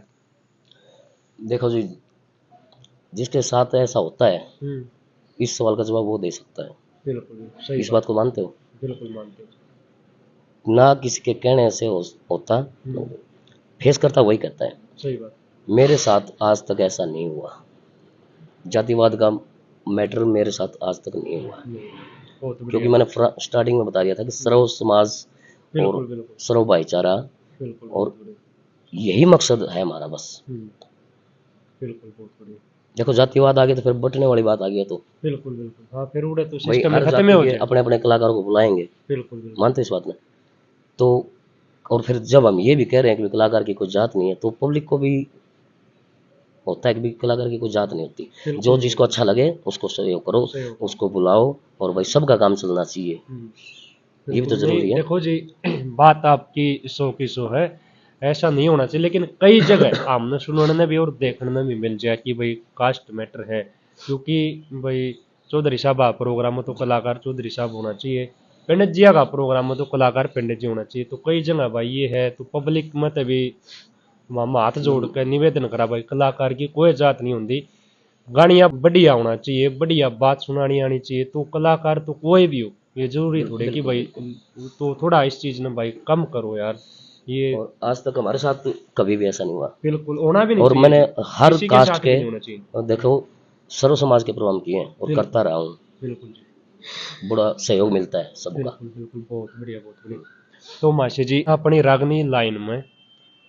A: देखो जी, जिसके साथ ऐसा होता है
B: हम्म
A: इस सवाल का जवाब वो दे सकता है।
B: बिल्कुल सही
A: इस
B: बात
A: बात को मानते हो?
B: बिल्कुल मानते हो।
A: ना किसी के कहने से होता,
B: हम्म
A: फेस करता वही कहता है।
B: सही बात
A: मेरे साथ आज तक ऐसा नहीं हुआ, जातिवाद का मैटर मेरे साथ आज तक नहीं हुआ।
B: नहीं बहुत
A: क्योंकि
B: बढ़िया
A: मैंने स्टार्टिंग में बता दिया था कि सर्व समाज और
B: बिल्कुल बिल्कुल
A: सर्व भाईचारा
B: बिल्कुल
A: और
B: बहुत बढ़िया
A: यही मकसद है हमारा बस।
B: बिल्कुल बहुत बढ़िया
A: देखो जातिवाद आ गया तो फिर बटने वाली बात आ गई है तो
B: बिल्कुल बिल्कुल हाँ फिर उड़े तो
A: भाई
B: सिस्टम में
A: हर
B: खत्म ही
A: जाति
B: हो
A: के
B: जाए।
A: अपने अपने कलाकारों को बुलाएंगे,
B: बिल्कुल बिल्कुल
A: मानते हैं इस बात में। तो और फिर जब हम ये भी कह रहे हैं कि कलाकार की कोई जात नहीं है तो पब्लिक को भी होता है कि कलाकार की कोई जात नहीं होती। जो
B: बिल्कुल
A: जिसको अच्छा लगे उसको सहयोग करो,
B: सहयोग
A: उसको बुलाओ और भाई सबका काम चलना चाहिए, ये भी तो
B: बिल्कुल नहीं
A: जरूरी है।
B: देखो जी बात आपकी सौ की सौ है ऐसा नहीं होना चाहिए लेकिन कई जगह हमने सुनने भी और देखने में मिल जाए कि भाई कास्ट मैटर है क्योंकि भाई चौधरी साहब आ प्रोग्राम में तो कलाकार चौधरी साहब होना चाहिए पंडित जी का प्रोग्राम में तो कलाकार पंडित जी होना चाहिए तो कई जगह भाई ये है तो पब्लिक में तभी मामा हाथ जोड़ कर निवेदन करा भाई कलाकार की कोई जात नहीं होती गानियाँ बढ़िया होना चाहिए बढ़िया बात सुनानी आनी चाहिए तो कलाकार तो कोई भी हो ये जरूरी थोड़े कि भाई तो थोड़ा इस चीज ने भाई कम करो यार ये
A: और आज तक हमारे साथ कभी भी ऐसा नहीं हुआ।
B: बिल्कुल होना भी नहीं
A: और
B: चाहिए
A: मैंने हर
B: किसी के
A: कास्ट
B: साथ
A: के
B: भी नहीं होना चाहिए।
A: देखो सर्व समाज के प्रोग्राम किए हैं और
B: बिल्कुल
A: करता रहा हूँ,
B: बिल्कुल जी
A: बड़ा सहयोग मिलता है सबका।
B: बिल्कुल बिल्कुल बहुत बढ़िया तो माशी जी अपनी रागनी लाइन में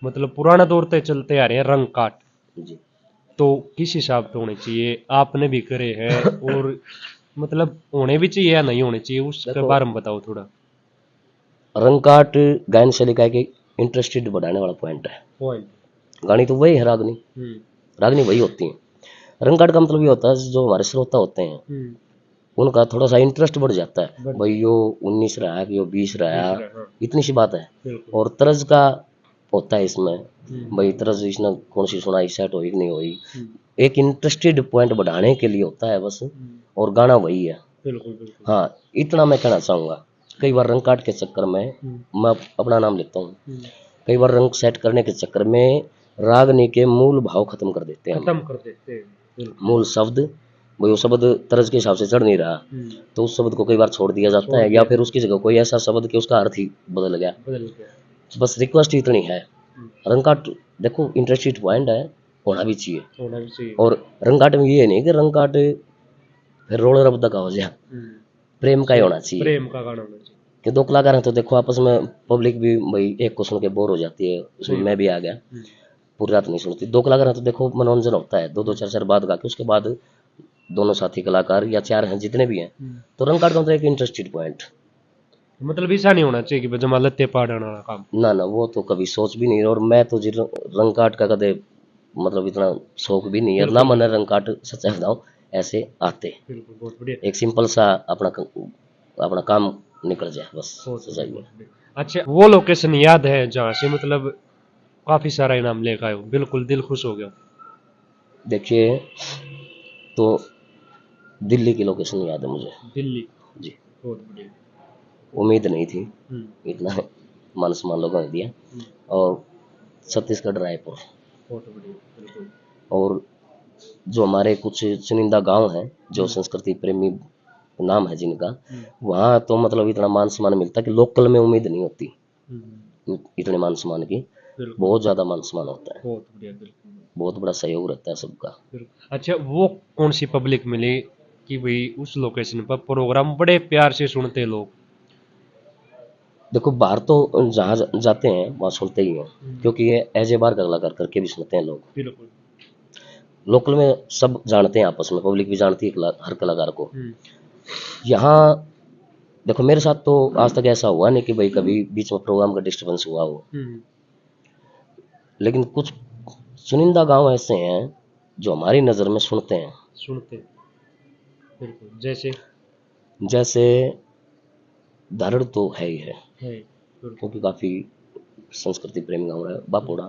B: मतलब पुराना दौर से चलते आ रहे हैं रंग काट
A: जी
B: तो किस हिसाब से होने चाहिए आपने भी करे हैं और मतलब होने भी चाहिए या नहीं होने चाहिए उसके
A: देखो
B: बारे में बताओ थोड़ा।
A: रंगकाट गायन शैली का एक इंटरेस्टेड बढ़ाने वाला पॉइंट है।
B: पॉइंट
A: गानी तो वही है, रागनी रागनी वही होती है। रंगकाट का मतलब ये होता है जो हमारे श्रोता होते हैं उनका थोड़ा सा इंटरेस्ट बढ़ जाता है, भाई यो 19 रहा है यो 20 रहा है,
B: हाँ
A: इतनी सी बात है।
B: बिल्कुल
A: और तर्ज का होता है इसमें, भाई तर्ज इसने कौन सी सुनाई, सेट हुई कि नहीं हुई, एक इंटरेस्टेड पॉइंट बढ़ाने के लिए होता है बस। और गाना वही है।
B: बिल्कुल बिल्कुल
A: हाँ इतना मैं कहना चाहूँगा। कई बार रंग काट के चक्कर में मैं अपना नाम लेता हूँ, कई बार रंग सेट करने के चक्कर में रागनी के मूल भाव खत्म कर देते हैं हम।
B: खत्म कर देते हैं बिल्कुल
A: मूल शब्द भाई वो शब्द तर्ज के हिसाब से चढ़ नहीं रहा तो उस शब्द को कई बार छोड़ दिया जाता है या फिर उसकी जगह कोई ऐसा शब्द कि उसका अर्थ ही बदल गया।
B: बदल गया
A: बस रिक्वेस्ट इतनी है, रंगकाट देखो इंटरेस्टेड पॉइंट है, होना भी चाहिए।
B: होना भी चाहिए
A: और रंगकाट में ये नहीं कि रंगकाट फिर रोलर अब तक हो जाए, प्रेम का ही होना चाहिए।
B: प्रेम का गाना होना चाहिए
A: कि दो कलाकार हैं तो देखो आपस में पब्लिक भी भाई एक को सुन के बोर हो जाती है, उसमें मैं भी आ गया, पूरी रात नहीं सुनती। दो कलाकार हैं तो देखो मनोरंजन होता है, दो दो चार चार बात गा के उसके बाद दोनों साथी कलाकार या 4 हैं जितने भी हैं, तो रंग काटता हूँ तो एक इंटरेस्टेड पॉइंट।
B: मतलब ऐसा नहीं होना चाहिए कि जमा लत्ते पाड़ने वाला काम।
A: ना ना, वो तो कभी सोच भी नहीं, और मैं तो रंग काट का कदे मतलब इतना शौक भी नहीं है ना, मैंने रंग काट सच्चा बताऊं ऐसे आते।
B: बिल्कुल, बहुत बढ़िया।
A: एक सिंपल सा अपना काम निकल जाए बस, सच्चाई में।
B: अच्छा, वो लोकेशन याद है जहाँ से मतलब काफी सारा इनाम लेकर आए हो, बिल्कुल दिल खुश हो गया?
A: देखिए, तो दिल्ली की लोकेशन याद है मुझे
B: दिल्ली,
A: जी।
B: बहुत बढ़िया।
A: उम्मीद नहीं थी
B: हम्म,
A: इतना मान सम्मान लोगों ने दिया। और छत्तीसगढ़ रायपुर,
B: बहुत बढ़िया, बिल्कुल।
A: और जो हमारे कुछ चुनिंदा गांव हैं जो संस्कृति प्रेमी नाम है जिनका, वहाँ तो मतलब इतना मान सम्मान मिलता है कि लोकल में उम्मीद नहीं होती इतने मान सम्मान की।
B: बिल्कुल,
A: बहुत ज्यादा मान सम्मान होता है,
B: बहुत बढ़िया, बिल्कुल।
A: बहुत बड़ा सहयोग रहता है सबका।
B: अच्छा, वो कौन सी पब्लिक मिली कि भाई उस लोकेशन पर प्रोग्राम बड़े प्यार से सुनते हैं लोग?
A: देखो, बाहर तो जहाँ जाते हैं वहाँ सुनते ही हैं, क्योंकि ये एज ए बार का कलाकार करके भी सुनते हैं लोग।
B: बिल्कुल।
A: लोकल में सब जानते हैं, आपस में पब्लिक भी जानती है हर कलाकार को। यहाँ देखो, मेरे साथ तो आज तक ऐसा हुआ नहीं कि भाई कभी बीच में प्रोग्राम का डिस्टरबेंस हुआ हो, लेकिन कुछ चुनिंदा गांव ऐसे हैं जो हमारी नज़र में सुनते हैं।
B: सुनते, बिल्कुल। जैसे
A: जैसे धारण तो है ही है,
B: बिल्कुल।
A: क्योंकि काफ़ी संस्कृति प्रेमी गाँव है। बापोड़ा,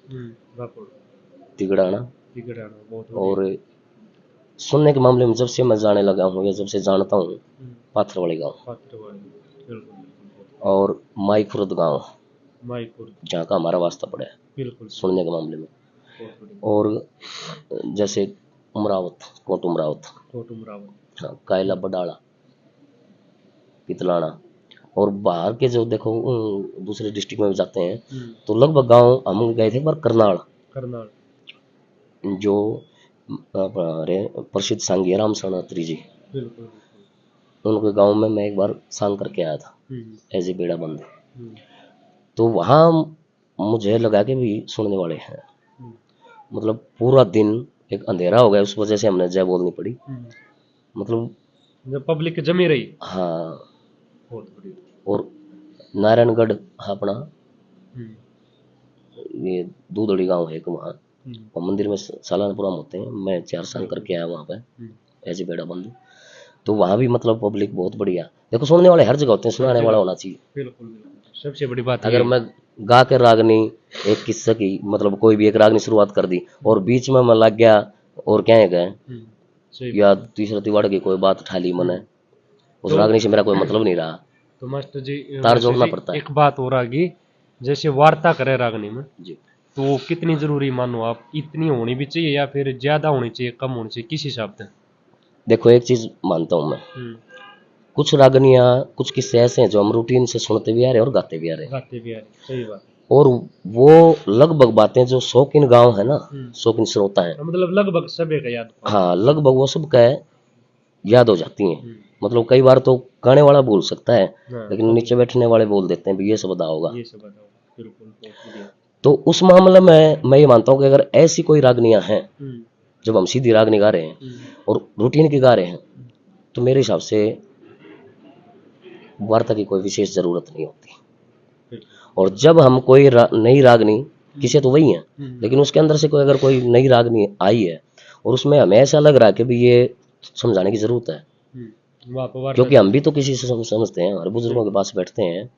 B: बापुड़,
A: तिगड़ाना,
B: तिगड़ाना, बहुत बढ़िया।
A: और सुनने के मामले में जब से मैं जाने लगा हूँ या जब से जानता हूँ, पाथरवाड़ी गाँव,
B: पात्रवाड़ी, बिल्कुल, बिल्कुल, बहुत
A: और माई खुर्द गाँव,
B: माईपुर,
A: जहाँ का हमारा वास्ता पड़ा है
B: बिल्कुल,
A: सुनने के मामले में।
B: बहुत बढ़िया।
A: और जैसे उमरावत, कोट उमरावत,
B: कोटुमरावत,
A: हाँ, कायला बडाला, पितलाना, और बाहर के जो देखो दूसरे डिस्ट्रिक्ट में भी जाते हैं, तो लगभग गांव हम गए थे एक बार करनाल,
B: करनाल,
A: जो हमारे प्रसिद्ध सांगी राम शरणात्री जी,
B: बिल्कुल,
A: उनके गांव में मैं एक बार सांग करके आया था
B: बिल्कुल।
A: एज ए बेड़ा बंद। तो वहाँ मुझे लगा कि भी सुनने वाले हैं, मतलब पूरा दिन एक अंधेरा हो गया, उस वजह से हमने जय बोलनी पड़ी, मतलब
B: जब पब्लिक जमी रही,
A: हाँ।
B: बहुत बढ़िया।
A: और नारायणगढ़ अपना ये दूधड़ी गांव है एक, वहाँ और मंदिर में सालाना प्रोग्राम होते हैं, मैं 4 साल करके आया वहाँ पे एज ए बेड़ा बंद। तो वहाँ भी मतलब पब्लिक बहुत बढ़िया। देखो, सुनने वाले हर जगह होते हैं, सुनाने वाला होना चाहिए।
B: बिल्कुल, बिल्कुल, सबसे बड़ी बात
A: अगर
B: ये।
A: मैं गा के रागनी एक किस्सा की मतलब कोई भी एक रागनी शुरुआत कर दी और बीच में मैं लग गया और क्या है गए या तीसरा तिवाड़ की कोई बात उठा ली मैंने, उस रागनी से मेरा कोई मतलब नहीं रहा।
B: तो मास्टर जी,
A: तार जोड़ना पड़ता है
B: एक बात और आ गई, जैसे वार्ता करे रागनी में,
A: जी।
B: तो कितनी जरूरी मानो आप? इतनी होनी भी चाहिए या फिर ज्यादा होनी चाहिए, कम होनी चाहिए, किस हिसाब से?
A: देखो, एक चीज मानता हूँ मैं, कुछ रागनियाँ कुछ किस्से ऐसे हैं जो हम रूटीन से सुनते भी आ रहे हैं और गाते भी आ रहे हैं,
B: गाते भी आ रहे, सही बात।
A: और वो लगभग बातें जो शौकीन गांव है ना, शौकीन श्रोता है,
B: मतलब लगभग सभी का याद।
A: हाँ, लगभग वो सब का याद हो जाती हैं। मतलब कई बार तो गाने वाला बोल सकता है, लेकिन नीचे बैठने वाले बोल देते हैं भी ये सब अदा होगा।
B: ये सब बताओ, बिल्कुल, बहुत बढ़िया।
A: तो उस मामले में मैं ये मानता हूँ कि अगर ऐसी कोई रागनियाँ हैं जब हम सीधी रागनी गा रहे हैं और रूटीन की गा रहे हैं, तो मेरे हिसाब से वार्ता की कोई विशेष जरूरत नहीं होती। और जब हम कोई नई रागनी, किसे तो वही है, लेकिन उसके अंदर से कोई अगर कोई नई रागनी आई है और उसमें हमें ऐसा लग रहा है कि भी ये समझाने की जरूरत है, क्योंकि हम भी तो किसी से समझते हैं, हमारे बुजुर्गों के पास बैठते हैं,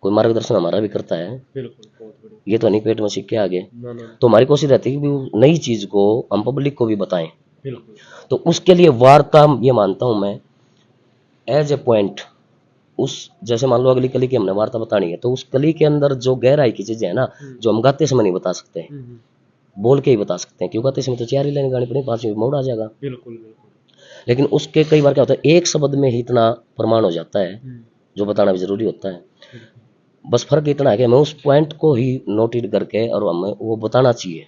A: कोई मार्गदर्शन हमारा भी करता है, ये तो नहीं पेट में सीख के आगे। तो हमारी कोशिश रहती है कि नई चीज को हम पब्लिक को भी बताएं। तो उसके लिए वार्ता, ये मानता हूं मैं, एज ए पॉइंट, उस जैसे मान लो अगली कली की हमने वार्ता बतानी है, तो उस कली के अंदर जो गहराई की चीजें है ना, जो हम गाते समय नहीं बता सकते, बोल के ही बता सकते हैं, क्यों गाते समय तो 4 ही लाइन गानी पड़ेगी, 5वीं मोड़ आ जाएगा।
B: बिल्कुल,
A: लेकिन उसके कई बार क्या होता है, एक शब्द में ही इतना प्रमाण हो जाता है जो बताना भी जरूरी होता है। बस फर्क इतना है कि हमें उस पॉइंट को ही नोटेड करके और हमें वो बताना चाहिए।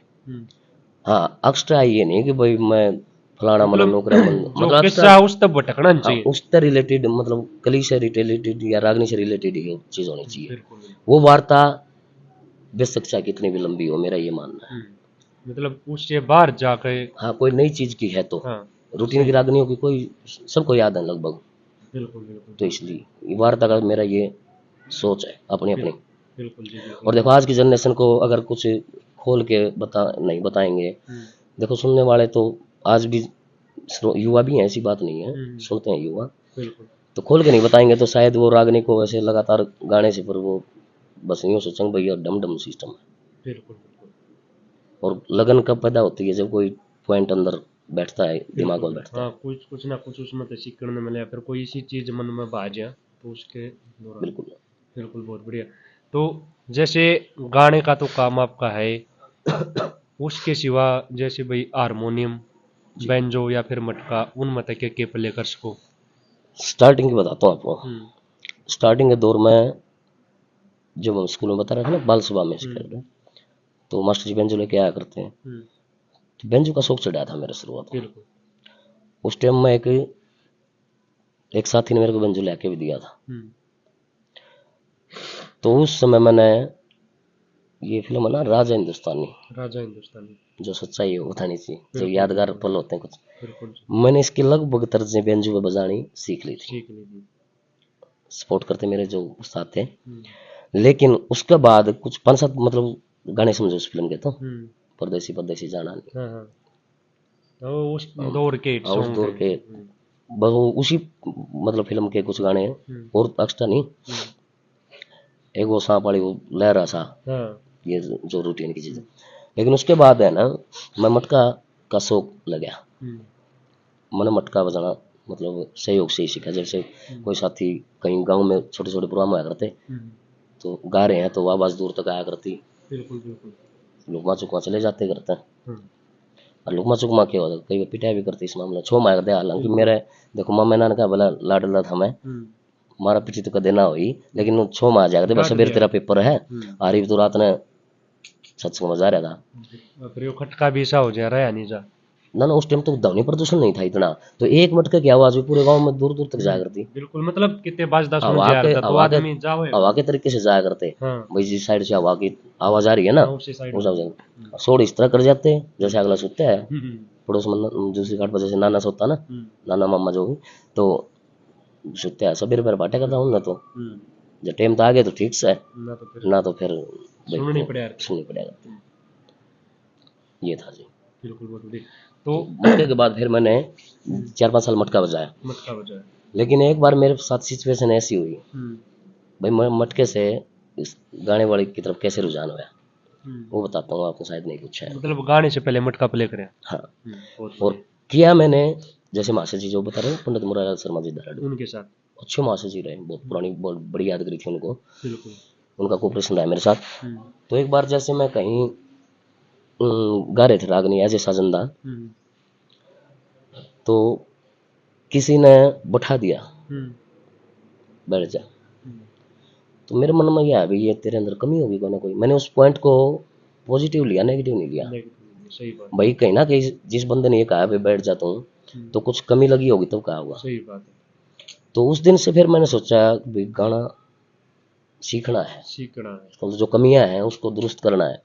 A: हाँ, एक्स्ट्रा ये नहीं कि भाई मैं फलाना मतलब नौकरा मतलब
B: किस्सा उस तक भटकना चाहिए,
A: उससे रिलेटेड, मतलब कली से रिलेटेड या रागनी से रिलेटेड ही चीज होनी चाहिए। वो वार्ता बेशक चाहे कितनी भी लंबी हो, मेरा ये मानना है।
B: मतलब उससे बाहर जाकर,
A: हाँ, कोई नई चीज की है तो रूटीन की रागनियों की कोई सबको याद है लगभग।
B: बिल्कुल बिल्कुल
A: तो इसलिए वार्ता का मेरा ये सोच है अपनी अपनी।
B: बिल्कुल जी बिल्कुल।
A: और देखो आज की जनरेशन को अगर कुछ खोल के नहीं बताएंगे, देखो सुनने वाले तो आज भी युवा भी हैं, ऐसी बात नहीं है, सुनते हैं युवा,
B: बिल्कुल
A: तो खोल के नहीं बताएंगे तो शायद वो रागनी को ऐसे लगातार गाने से पर वो बस यूं सोचेंगे भैया डम डम सिस्टम है।
B: बिल्कुल बिल्कुल।
A: और लगन कब पैदा होती है, जब कोई पॉइंट अंदर बैठता है, दिमाग में बैठता है।
B: हाँ कुछ ना कुछ उसमें तो सीखने में मिले, फिर कोई इसी चीज मन में बा जाए तो उसके दौरान।
A: बिल्कुल।
B: बिल्कुल बहुत बढ़िया। तो जैसे गाने का तो काम आपका है, उसके सिवा जैसे भाई हारमोनियम, बैंजो या फिर मटका, उनमें तक के प्ले कर सको।
A: स्टार्टिंग की बताता हूँ आपको। स्टार्टिंग के दौर में जब हम स्कूल में बता रहा था ना, बाल सभा में सिखा रहे, तो मास्टर जी बेंजो लेके आया करते हैं, तो बेंजो का शौक चढ़ाया था मेरे शुरुआत में। उस टाइम में एक साथी ने मेरे को बेंजो लेके भी दिया था। तो उस समय मैंने ये फिल्म है ना राजा हिंदुस्तानी, जो सच्चाई है वो बतानी चाहिए, जो यादगार पल होते हैं कुछ, मैंने इसकी लगभग तर्जें बेंजो पे बजानी सीख ली थी। सपोर्ट करते मेरे जो उस्ताद थे। लेकिन उसके बाद कुछ 5-7 मतलब गाने समझे उस फिल्म के, तो परदेसी परदेसी जाना नहीं,
B: तो उस दौर के
A: उस दौर के बस वो उसी मतलब फिल्म के कुछ गाने हैं और एक्स्ट्रा नहीं। एक वो सांप वाली वो लहरा सा, ये जो रूटीन की चीज है। लेकिन उसके बाद है ना, मैं मटका का शौक लगा, मैंने मटका बजाना मतलब सहयोग से ही सीखा। जैसे कोई साथी कहीं गांव में छोटे छोटे प्रोग्राम आया करते, तो गा रहे हैं तो आवाज दूर तक आया करती, लुकमा चुकमा चले जाते करते हैं। और लुकमा चुकमा क्या होता, कई बार पिटाई भी करती इस मामले, छो मार दे। हालांकि मेरे देखो मामा नाना का भला लाडला था मैं, मारा पीटी तो कदे ना हुई, लेकिन छो मार जाते बस सबेर तेरा पेपर है, आरिफ तो रात ने सत्संग में जा रहा था,
B: फिर खटका भी सा हो जा रहा है नहीं जा
A: ना उस टाइम तो ध्वनि प्रदूषण नहीं था इतना, तो एक मटके की आवाज भी पूरे गांव में दूर दूर तक जाया करती।
B: बिल्कुल, मतलब कितने बाजदा सुन
A: हवा
B: जा
A: के
B: रहा था तो आदमी जावे
A: हवा के तरीके से जाया करते। भाई जिस साइड से हवा की आवाज आ रही है ना, उस सोड़ इस तरह कर जाते हैं जैसे अगला सोता है पड़ोस में, दूसरी घाट पर जैसे नाना सोता ना, नाना मामा जो भी, तो सोते हैं सबेरे पर बाटे करता हूँ ना, तो जब टाइम तो आ गया तो ठीक से, ना तो फिर सुननी पड़ेगा। ये था जी।
B: बिल्कुल।
A: तो मटके के बाद फिर मैंने 4-5 साल मटका बजाया। लेकिन एक बार मेरे साथ सिचुएशन ऐसी हुई, भाई मैं मटके से इस गाने वाले की तरफ कैसे रुझान हुआ, वो बताता हूँ आपको, शायद नहीं पूछा है।
B: मतलब गाने से पहले मटका प्ले करें।
A: हाँ, और किया मैंने जैसे मास्टर जी जो बता रहे हैं पंडित मुरारलाल शर्मा जी दराड़, उनके साथ अच्छे मास्टर जी रहे, बहुत पुरानी बहुत बड़ी यादगिरी थी उनको, उनका कोऑपरेशन रहा मेरे साथ। तो एक बार जैसे मैं कहीं गा रहे थे रागनी एज ए साजंदा, तो किसी ने बैठा दिया, बैठ जा, तो मेरे मन में यह है भाई ये तेरे अंदर कमी होगी कोई ना कोई। मैंने उस पॉइंट को पॉजिटिव लिया, नेगेटिव नहीं लिया। भाई कहीं ना कहीं जिस बंदे ने ये कहा भाई बैठ जाता हूँ तो कुछ कमी लगी होगी तब कहा होगा।
B: सही बात है।
A: तो उस दिन से फिर मैंने सोचा भाई गाना सीखना है, तो जो कमियां हैं उसको दुरुस्त करना है।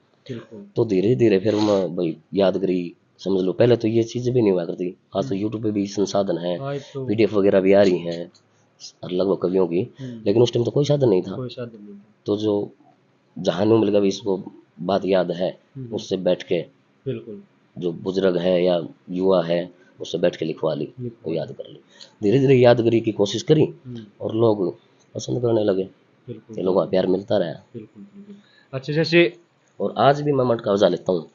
A: तो धीरे धीरे फिर मैं भाई यादगिरी समझ लो, पहले तो ये चीजें भी नहीं हुआ करती, आज तो यूट्यूब पे भी संसाधन है, पीडीएफ वगैरह भी आ रही हैं लगभग कवियों की, लेकिन उस टाइम तो कोई साधन नहीं था। तो जो जहां मिल गया इसको बात याद है, उससे बैठ के जो बुजुर्ग है या युवा है उससे बैठ के लिखवा ली, वो याद कर ली। धीरे धीरे यादगिरी की कोशिश करी और लोग पसंद करने लगे, ये लोगों का प्यार मिलता रहा।
B: अच्छा, जैसे
A: और आज भी मैं मटका बजा लेता हूँ।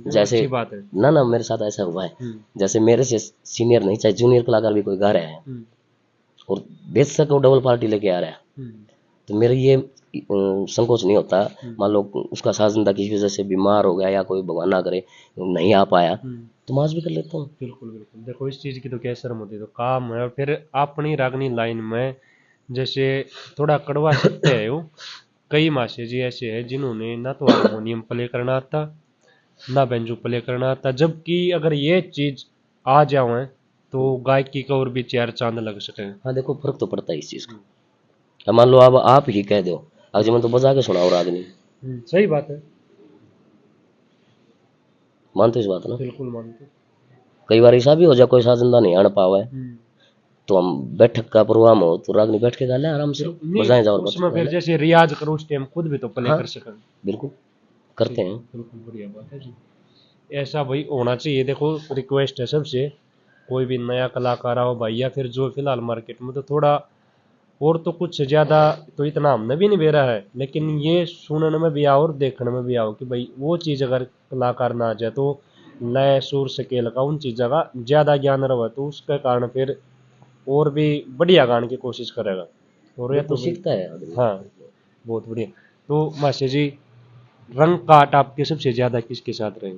A: जैसे
B: बात है
A: ना मेरे साथ ऐसा हुआ है, जैसे मेरे से सीनियर नहीं चाहे जूनियर कलाकार भी कोई गा रहे हैं और बेशक वो डबल पार्टी लेके आ रहा है, तो मेरा ये संकोच नहीं होता, मान लो उसका साजंदा किसी वजह से बीमार हो गया या कोई भगवान ना करे नहीं आ पाया, तो मैं आज भी कर लेता हूँ।
B: बिल्कुल। देखो इस चीज की तो क्या शर्म होती है, तो काम है। फिर अपनी रागनी लाइन में जैसे थोड़ा कड़वा सकते हैं वो, कई मास्टर जी ऐसे हैं जिन्होंने ना तो हारमोनियम प्ले करना आता ना बेंजो प्ले करना आता, जबकि अगर ये चीज आ जाए तो गायकी का और भी 4 चांद लग सके।
A: हाँ देखो फर्क तो पड़ता है इस चीज का। अब मान लो अब आप ही कह दो आज मैं तो बजा के सुनाओ रागनी,
B: सही बात है,
A: मानते इस बात ना?
B: बिल्कुल मानते।
A: कई बार ऐसा भी हो जाए कोई साजिंदा नहीं आने पावा है, तो हम बैठक का प्रोग्राम हो तो रागनी बैठ के गा ले आराम से, बजाएं जाओ और
B: उसमें फिर जैसे रियाज करो उस टाइम खुद भी तो प्ले
A: हाँ,
B: कर सकें।
A: बिल्कुल करते हैं।
B: बिल्कुल बढ़िया बात है जी। ऐसा भाई होना चाहिए। देखो रिक्वेस्ट है सबसे, कोई भी नया कलाकार आओ भाई, या फिर जो फिलहाल मार्केट में तो थोड़ा और तो कुछ ज्यादा तो इतना हमने भी नहीं बेरा है, लेकिन ये सुनने में भी आओ और देखने में भी आओ कि भाई वो चीज अगर कलाकार ना आ जाए तो लय सुर स्केल का उन चीज़ों का ज्यादा ज्ञान रहे तो उसके कारण फिर और भी बढ़िया गाने की कोशिश करेगा। और या तो
A: सीखता है आदमी।
B: हाँ बहुत बढ़िया। तो मास्टर जी, रंग काट आपके सबसे ज्यादा किसके साथ रहे?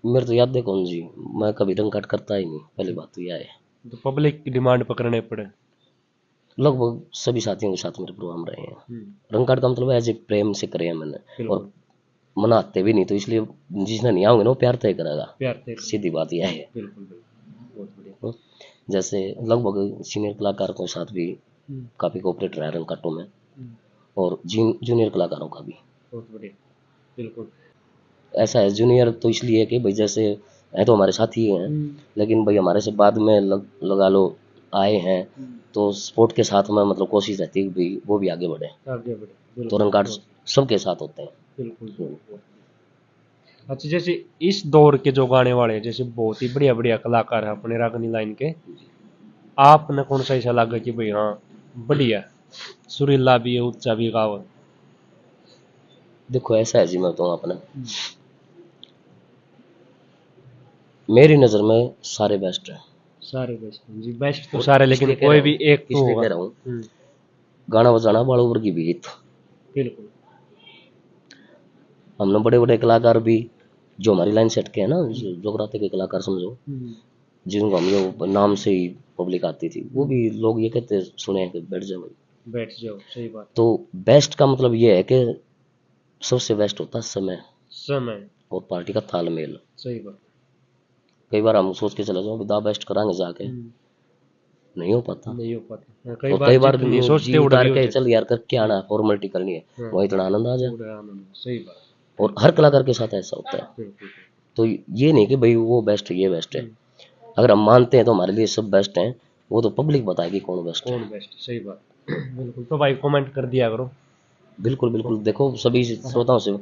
A: मेरे तो याद है कौन जी, मैं कभी रंग काट करता ही नहीं, पहली बात तो यह है।
B: तो पब्लिक की डिमांड पकड़ने पड़े।
A: लगभग सभी साथियों के साथ मेरे प्रोग्राम रहे हैं। रंग कार्ड का मतलब एज ए प्रेम से करे हैं मैंने, और मनाते भी नहीं, तो इसलिए जिसने नहीं आओगे ना वो प्यार तय करेगा, सीधी बात यह है।
B: बहुत बढ़िया।
A: जैसे लगभग सीनियर कलाकारों के साथ भी काफी कोऑपरेट रहा है रंग काटों में, और जूनियर कलाकारों का भी।
B: बहुत बढ़िया। बिल्कुल
A: ऐसा है, जूनियर तो इसलिए कि भाई जैसे है तो हमारे साथ ही हैं, लेकिन भाई हमारे से बाद में लगा लो आए हैं, तो स्पोर्ट के साथ में मतलब कोशिश रहती है कि वो भी आगे बढ़े, तो रंग कार्ड सबके साथ होते हैं।
B: बिल्कुल। अच्छा, जैसे इस दौर के जो गाने वाले हैं, जैसे बहुत ही बढ़िया बढ़िया कलाकार हैं अपने रागनी लाइन के, आपने कौन सा ऐसा लगा कि भाई हाँ बढ़िया सुरीला भी है उच्चा भी गाव?
A: देखो ऐसा है जी, मैं बताऊँ अपना, मेरी नज़र में सारे बेस्ट हैं।
B: सारे बेस्ट जी, बेस्ट तो सारे, लेकिन कोई भी एक तो
A: इसलिए कह रहा हूँ, गाना बजाना बाड़ू वर्गी बीत।
B: बिल्कुल।
A: हमने बड़े बड़े कलाकार भी जो हमारी लाइन सेट के हैं ना, जोगराते के कलाकार समझो, जिनको हम लोग नाम से ही पब्लिक आती थी, वो भी लोग ये कहते सुने हैं कि बैठ जाओ भाई,
B: बैठ जाओ। सही बात।
A: तो बेस्ट का मतलब ये है कि सबसे बेस्ट होता है समय और पार्टी का तालमेल।
B: सही बात।
A: कई बार हम सोच के चले जाओ दा बेस्ट कराएंगे जाके, नहीं हो पाता।
B: और
A: कई बार भी सोचते उतार के चल यार करके आना, फॉर्मेलिटी करनी है, वही इतना आनंद आ जाए।
B: सही बात।
A: और हर कलाकार के साथ ऐसा होता है, तो ये नहीं कि भाई वो बेस्ट है ये बेस्ट है, अगर हम मानते हैं तो हमारे लिए सब बेस्ट हैं, वो तो पब्लिक बताएगी कौन बेस्ट है।
B: सही बात। बिल्कुल। तो भाई कमेंट कर दिया करो।
A: बिल्कुल बिल्कुल। देखो सभी श्रोताओं से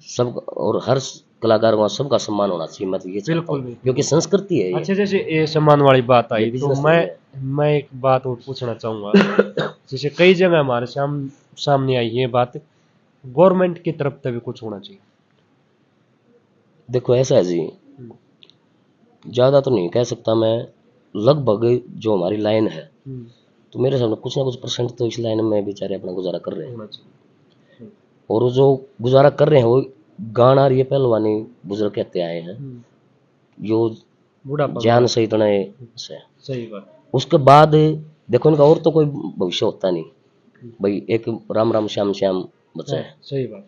A: सब और हर कलाकार का सबका सम्मान होना चाहिए, मैं तो ये चाहता हूं, क्योंकि संस्कृति है ये।
B: अच्छा, जैसे ये सम्मान वाली बात आई तो मैं एक बात और पूछना चाहूंगा। जैसे कई जगह हमारे सामने आई ये बात, गवर्नमेंट की तरफ से भी कुछ होना चाहिए।
A: देखो ऐसा है जी, ज्यादा तो नहीं कह सकता मैं, लगभग जो हमारी लाइन है, तो मेरे सामने कुछ ना कुछ परसेंट तो इस लाइन में बेचारे अपना गुजारा कर रहे हैं, और जो गुजारा कर रहे हैं वो गाना ये पहलवानी बुजुर्ग कहते आए हैं, जो जान सही तो से।
B: सही बात।
A: उसके बाद देखो इनका और तो कोई भविष्य होता नहीं भाई, एक राम राम श्याम श्याम बचा है।
B: सही बात।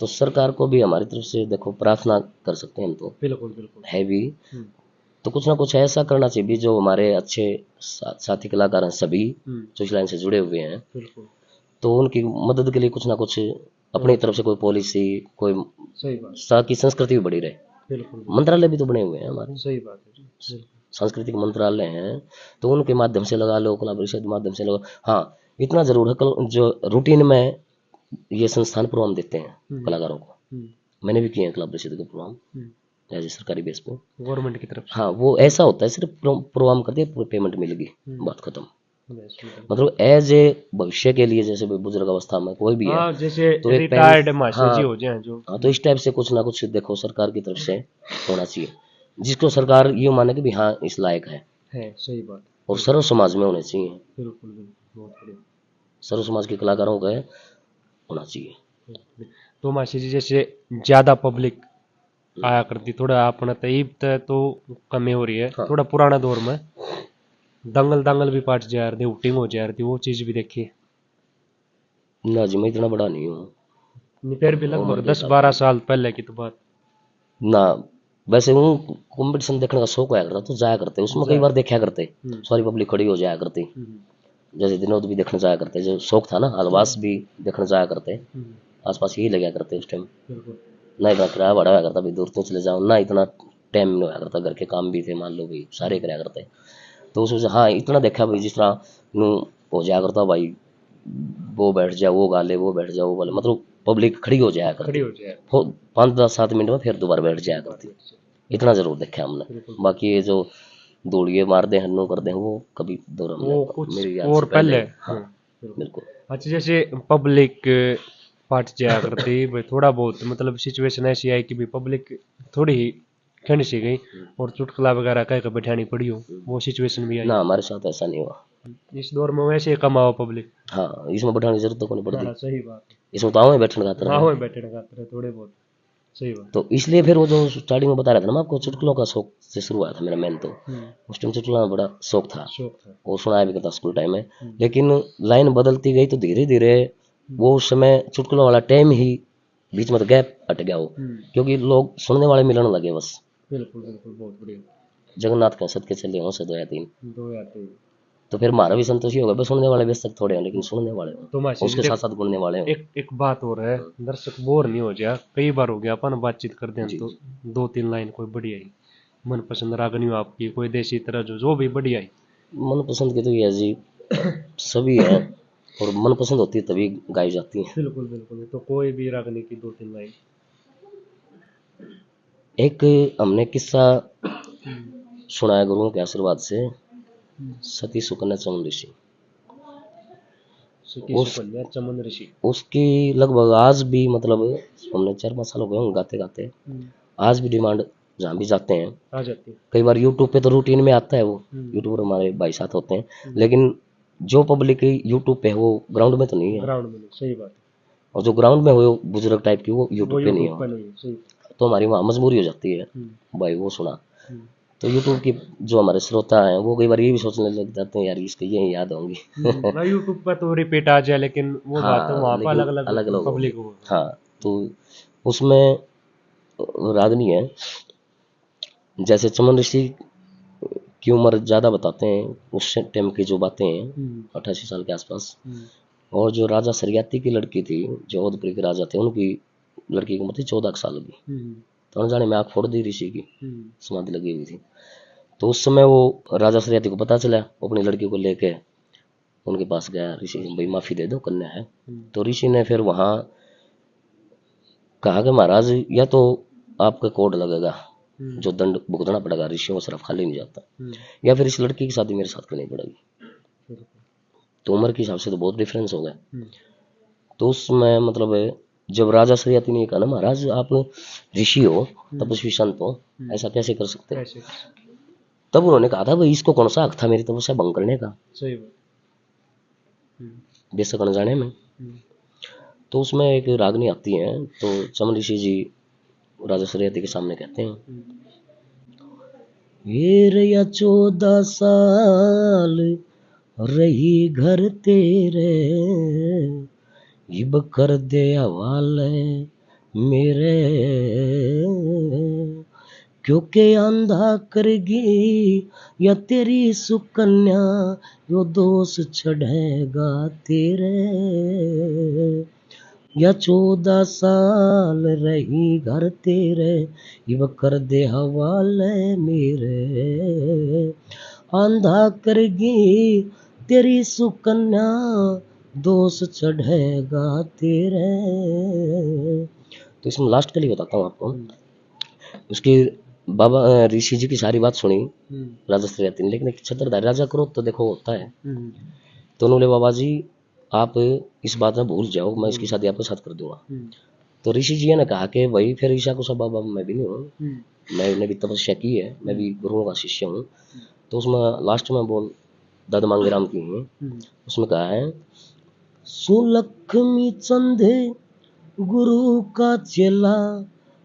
A: तो सरकार को भी हमारी तरफ से देखो प्रार्थना कर सकते हैं हम तो,
B: बिल्कुल
A: है भी, तो कुछ ना कुछ ऐसा करना चाहिए भी जो हमारे अच्छे साथी कलाकार हैं सभी जो इस लाइन से जुड़े हुए हैं, तो उनकी मदद के लिए कुछ ना कुछ अपनी तरफ से कोई पॉलिसी, कोई ताकि संस्कृति भी बढ़ी रहे। मंत्रालय भी तो बने हुए हैं हमारे,
B: सही बात है,
A: सांस्कृतिक मंत्रालय हैं, तो उनके माध्यम से लगा लो, कला परिषद के माध्यम से लगा। हाँ इतना जरूर है, जो रूटीन में ये संस्थान प्रोग्राम देते हैं कलाकारों को, मैंने भी किए हैं कला परिषद के प्रोग्राम एज सरकारी बेस पे, गवर्नमेंट की तरफ से। हाँ वो ऐसा होता है, सिर्फ प्रोग्राम कर दिया, पेमेंट मिल गई, बात खत्म। मतलब एज ए भविष्य के लिए, जैसे बुजुर्ग अवस्था में कोई भी है,
B: जैसे
A: तो एक
B: रिटायर्ड मास्टर जी हो जाए जो,
A: हाँ तो इस टाइप से कुछ ना कुछ देखो सरकार की तरफ से होना चाहिए, जिसको सरकार ये माने कि भी हाँ इस लायक है।
B: सही बात।
A: और सर्व समाज में होने चाहिए।
B: बिल्कुल बहुत बढ़िया।
A: सर्व समाज के कलाकारों का होना चाहिए।
B: तो मास्टर जी, जैसे ज्यादा पब्लिक आया करती, थोड़ा अपना तईब तो कमी हो रही है। हाँ। थोड़ा पुराना दौर में दंगल भी पाट जा रही, वोटिंग हो जा रही, वो चीज भी देखी
A: ना जी, मैं इतना बड़ा नहीं हूँ,
B: फिर भी लगभग 10-12 साल पहले की तो बात
A: ना। वैसे वो कंपटीशन देखने का शौक आया करता तो जाया करते, उसमें कई बार देखा करते, सारी पब्लिक खड़ी हो जाया करती, जैसे विनोद भी देखने जाया करते, जो शौक था ना, अलवास भी देखने जाया करते, आसपास यही लगा करते उस टाइम। ना इतना किराया भाड़ा हुआ करता भाई, दूर तो चले जाओ ना, इतना टाइम नहीं हुआ करता, घर के काम भी थे मान लो भाई, सारे कराया करते। तो उस वजह से हाँ इतना देखा भाई, जिस तरह नू हो जाया करता भाई, वो बैठ जाए वो गाले, वो बैठ जाए वो गाले, मतलब पब्लिक खड़ी हो जाया
B: खड़ी
A: करती,
B: हो जाए।
A: 5-10-7 मिनट में फिर दोबारा बैठ जाया करती। इतना जरूर देखा हमने।
B: बिल्कुल।
A: बाकी ये जो दौड़िए मार दे हन्नू कर दे, वो कभी दौर हमने
B: वो कुछ
A: मेरी याद
B: और
A: से पहले।
B: पहले।
A: हाँ
B: बिल्कुल।
A: बिल्कुल।
B: अच्छा, जैसे पब्लिक पार्ट जाया करती भाई, थोड़ा बहुत मतलब सिचुएशन ऐसी आई कि भाई पब्लिक थोड़ी ही खिंड सी गई और चुटकुला वगैरह कह के बैठानी पड़ी हो, वो सिचुएशन भी आई।
A: ना हमारे साथ ऐसा नहीं हुआ।
B: इस दौर में वैसे ही कमाओ पब्लिक।
A: हाँ इसमें बैठाने की जरूरत तो नहीं
B: हाँ,
A: पड़ती,
B: सही बात है।
A: इसमें तो आओ बैठने का तरह
B: हाँ,
A: है।
B: हो बैठे रहे थोड़े बहुत। सही बात।
A: तो इसलिए फिर वो जो स्टार्टिंग में बता रहा था ना मैं आपको, चुटकुलों का शौक से शुरू हुआ था मेरा मेन तो। उस टाइम चुटकुला में बड़ा शौक था,
B: शौक था।
A: और सुनाया भी करता स्कूल टाइम में। लेकिन लाइन बदलती गई तो धीरे धीरे वो उस समय चुटकुलों वाला टाइम ही बीच में तो गैप हट गया वो, क्योंकि लोग सुनने वाले मिलने लगे बस।
B: बिल्कुल बिल्कुल, बहुत बढ़िया।
A: जगन्नाथ के सद के चले हों से 2 या 3,
B: 2023।
A: तो फिर हमारा भी संतोष ही होगा, बस सुनने वाले बेशक थोड़े हैं लेकिन सुनने वाले हों,
B: तो मासी
A: उसके साथ साथ गुणने वाले हों।
B: एक बात और है, दर्शक बोर नहीं हो जाए। कई बार हो गया अपन बातचीत करते हैं
A: जी
B: तो
A: जी।
B: 2-3 लाइन कोई बढ़िया ही मनपसंद रागनी हो आपकी, कोई देसी तरह जो भी बढ़िया ही।
A: मनपसंद के तो ये है जी, सभी है, और मनपसंद होती है तभी गाई जाती है।
B: बिल्कुल बिल्कुल, तो कोई भी रागनी की 2-3 लाइन।
A: एक हमने किस्सा सुना है गुरुओं के आशीर्वाद से, सती सुकन्या चमन ऋषि।
B: सती
A: उस
B: सुकन्या चमन ऋषि।
A: उसकी लगभग आज भी मतलब, हमने 4-5 साल हो गए होंगे गाते गाते, आज भी डिमांड जहाँ भी जाते हैं।
B: आ जाती है।
A: कई बार यूट्यूब पे तो रूटीन में आता है वो, यूट्यूबर हमारे भाई साथ होते हैं, लेकिन जो पब्लिक यूट्यूब पे है वो ग्राउंड में तो नहीं है,
B: ग्राउंड में नहीं, सही बात है।
A: और जो ग्राउंड में हो बुजुर्ग टाइप की वो
B: वो
A: यूट्यूब पे नहीं
B: यूट्यूब
A: हो,
B: पर नहीं है, सही।
A: तो हमारी वहाँ मजबूरी हो जाती है भाई वो सुना। तो यूट्यूब की जो हमारे श्रोता हैं वो कई बार ये भी सोचने लग जाते हैं यार इसके ये याद होंगी।
B: ना यूट्यूब पर तो रिपीट आ जाए, लेकिन वो बात है
A: हाँ
B: वहाँ पर
A: लेकिन
B: अलग
A: अलग
B: अलग
A: अलग होंगे।
B: पब्लिक हो।
A: हाँ तो उसमें रागनी है, जैसे चमन ऋषि की उम्र ज़्यादा बताते हैं, उस टाइम की जो बातें हैं 88 साल के आसपास। और जो राजा सरियाती की लड़की थी, जो जोधपुर के राजा थे, उनकी लड़की की उम्र थी 14 साल की। तो न जाने में आँख फोड़ दी ऋषि की, समाधि लगी हुई थी। तो उस समय वो राजा सरियाती को पता चला, अपनी लड़की को लेके उनके पास गया ऋषि, भाई माफ़ी दे दो कन्या है। तो ऋषि ने फिर वहाँ कहा कि महाराज या तो आपका कोड लगेगा, जो दंड भुगतना पड़ेगा, ऋषियों को सिर्फ खाली नहीं जाता, या फिर इस लड़की की शादी मेरे साथ करनी पड़ेगी। तो उम्र के हिसाब से तो बहुत डिफरेंस हो गया। तो उसमें मतलब जब राजा सरियाती ने कहा ना महाराज आप ऋषि हो, तपस्वी संत हो, ऐसा कैसे कर सकते हो, तब उन्होंने कहा था भाई इसको कौन सा हक था मेरी तपस्या भंग करने का,
B: सही बात।
A: बेशक अनजाने में। तो उसमें एक रागनी आती है, तो चमन ऋषि जी राजा सरियाती के सामने कहते हैं, वीर या 14 साल रही घर तेरे, इब कर दे हवाले मेरे, क्योंकि अंधा करगी या तेरी सुकन्या, यो दोष चढ़ेगा तेरे, या 14 साल रही घर तेरे, इब कर दे हवाले मेरे, अंधा करगी तेरी सुकन्या, दोष चढ़ेगा तेरे। तो इसमें लास्ट के लिए बताता हूँ आपको, उसकी बाबा ऋषि जी की सारी बात सुनी राजा सरियाती ने, लेकिन एक छत्रधारी राजा क्रोध तो देखो होता है। तो उन्होंने बाबा जी आप इस बात में भूल जाओ, मैं इसकी शादी आपके साथ कर दूंगा। तो ऋषि जी ने कहा कि भाई फिर ईशा को सब बाबा मैं भी नहीं हूँ, मैंने भी तपस्या की है, मैं भी गुरुओं का शिष्य हूँ। तो उसमें लास्ट में बोल दादा मांगे राम की है, उसमें कहा है, सुलक्ष्मी चंद गुरु का चेला,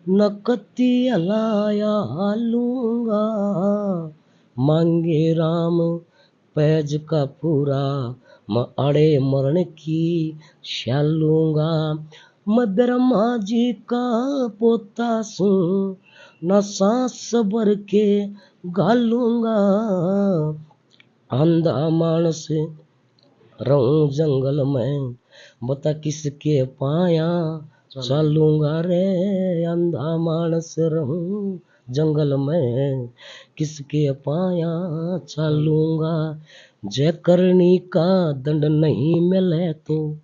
A: नकती अलाया हालूंगा, मांगे राम पैज का पूरा, मैं अड़े मरण की श्यालूंगा, मैं ब्रह्मा जी का पोता सू, न सांस भर के गालूंगा, अंधा मानस रहूं जंगल में, बता किसके पाया चालूंगा रे अंधा मानस रहूं जंगल में किसके पाया चालूंगा, जय करनी का दंड नहीं मिले तो,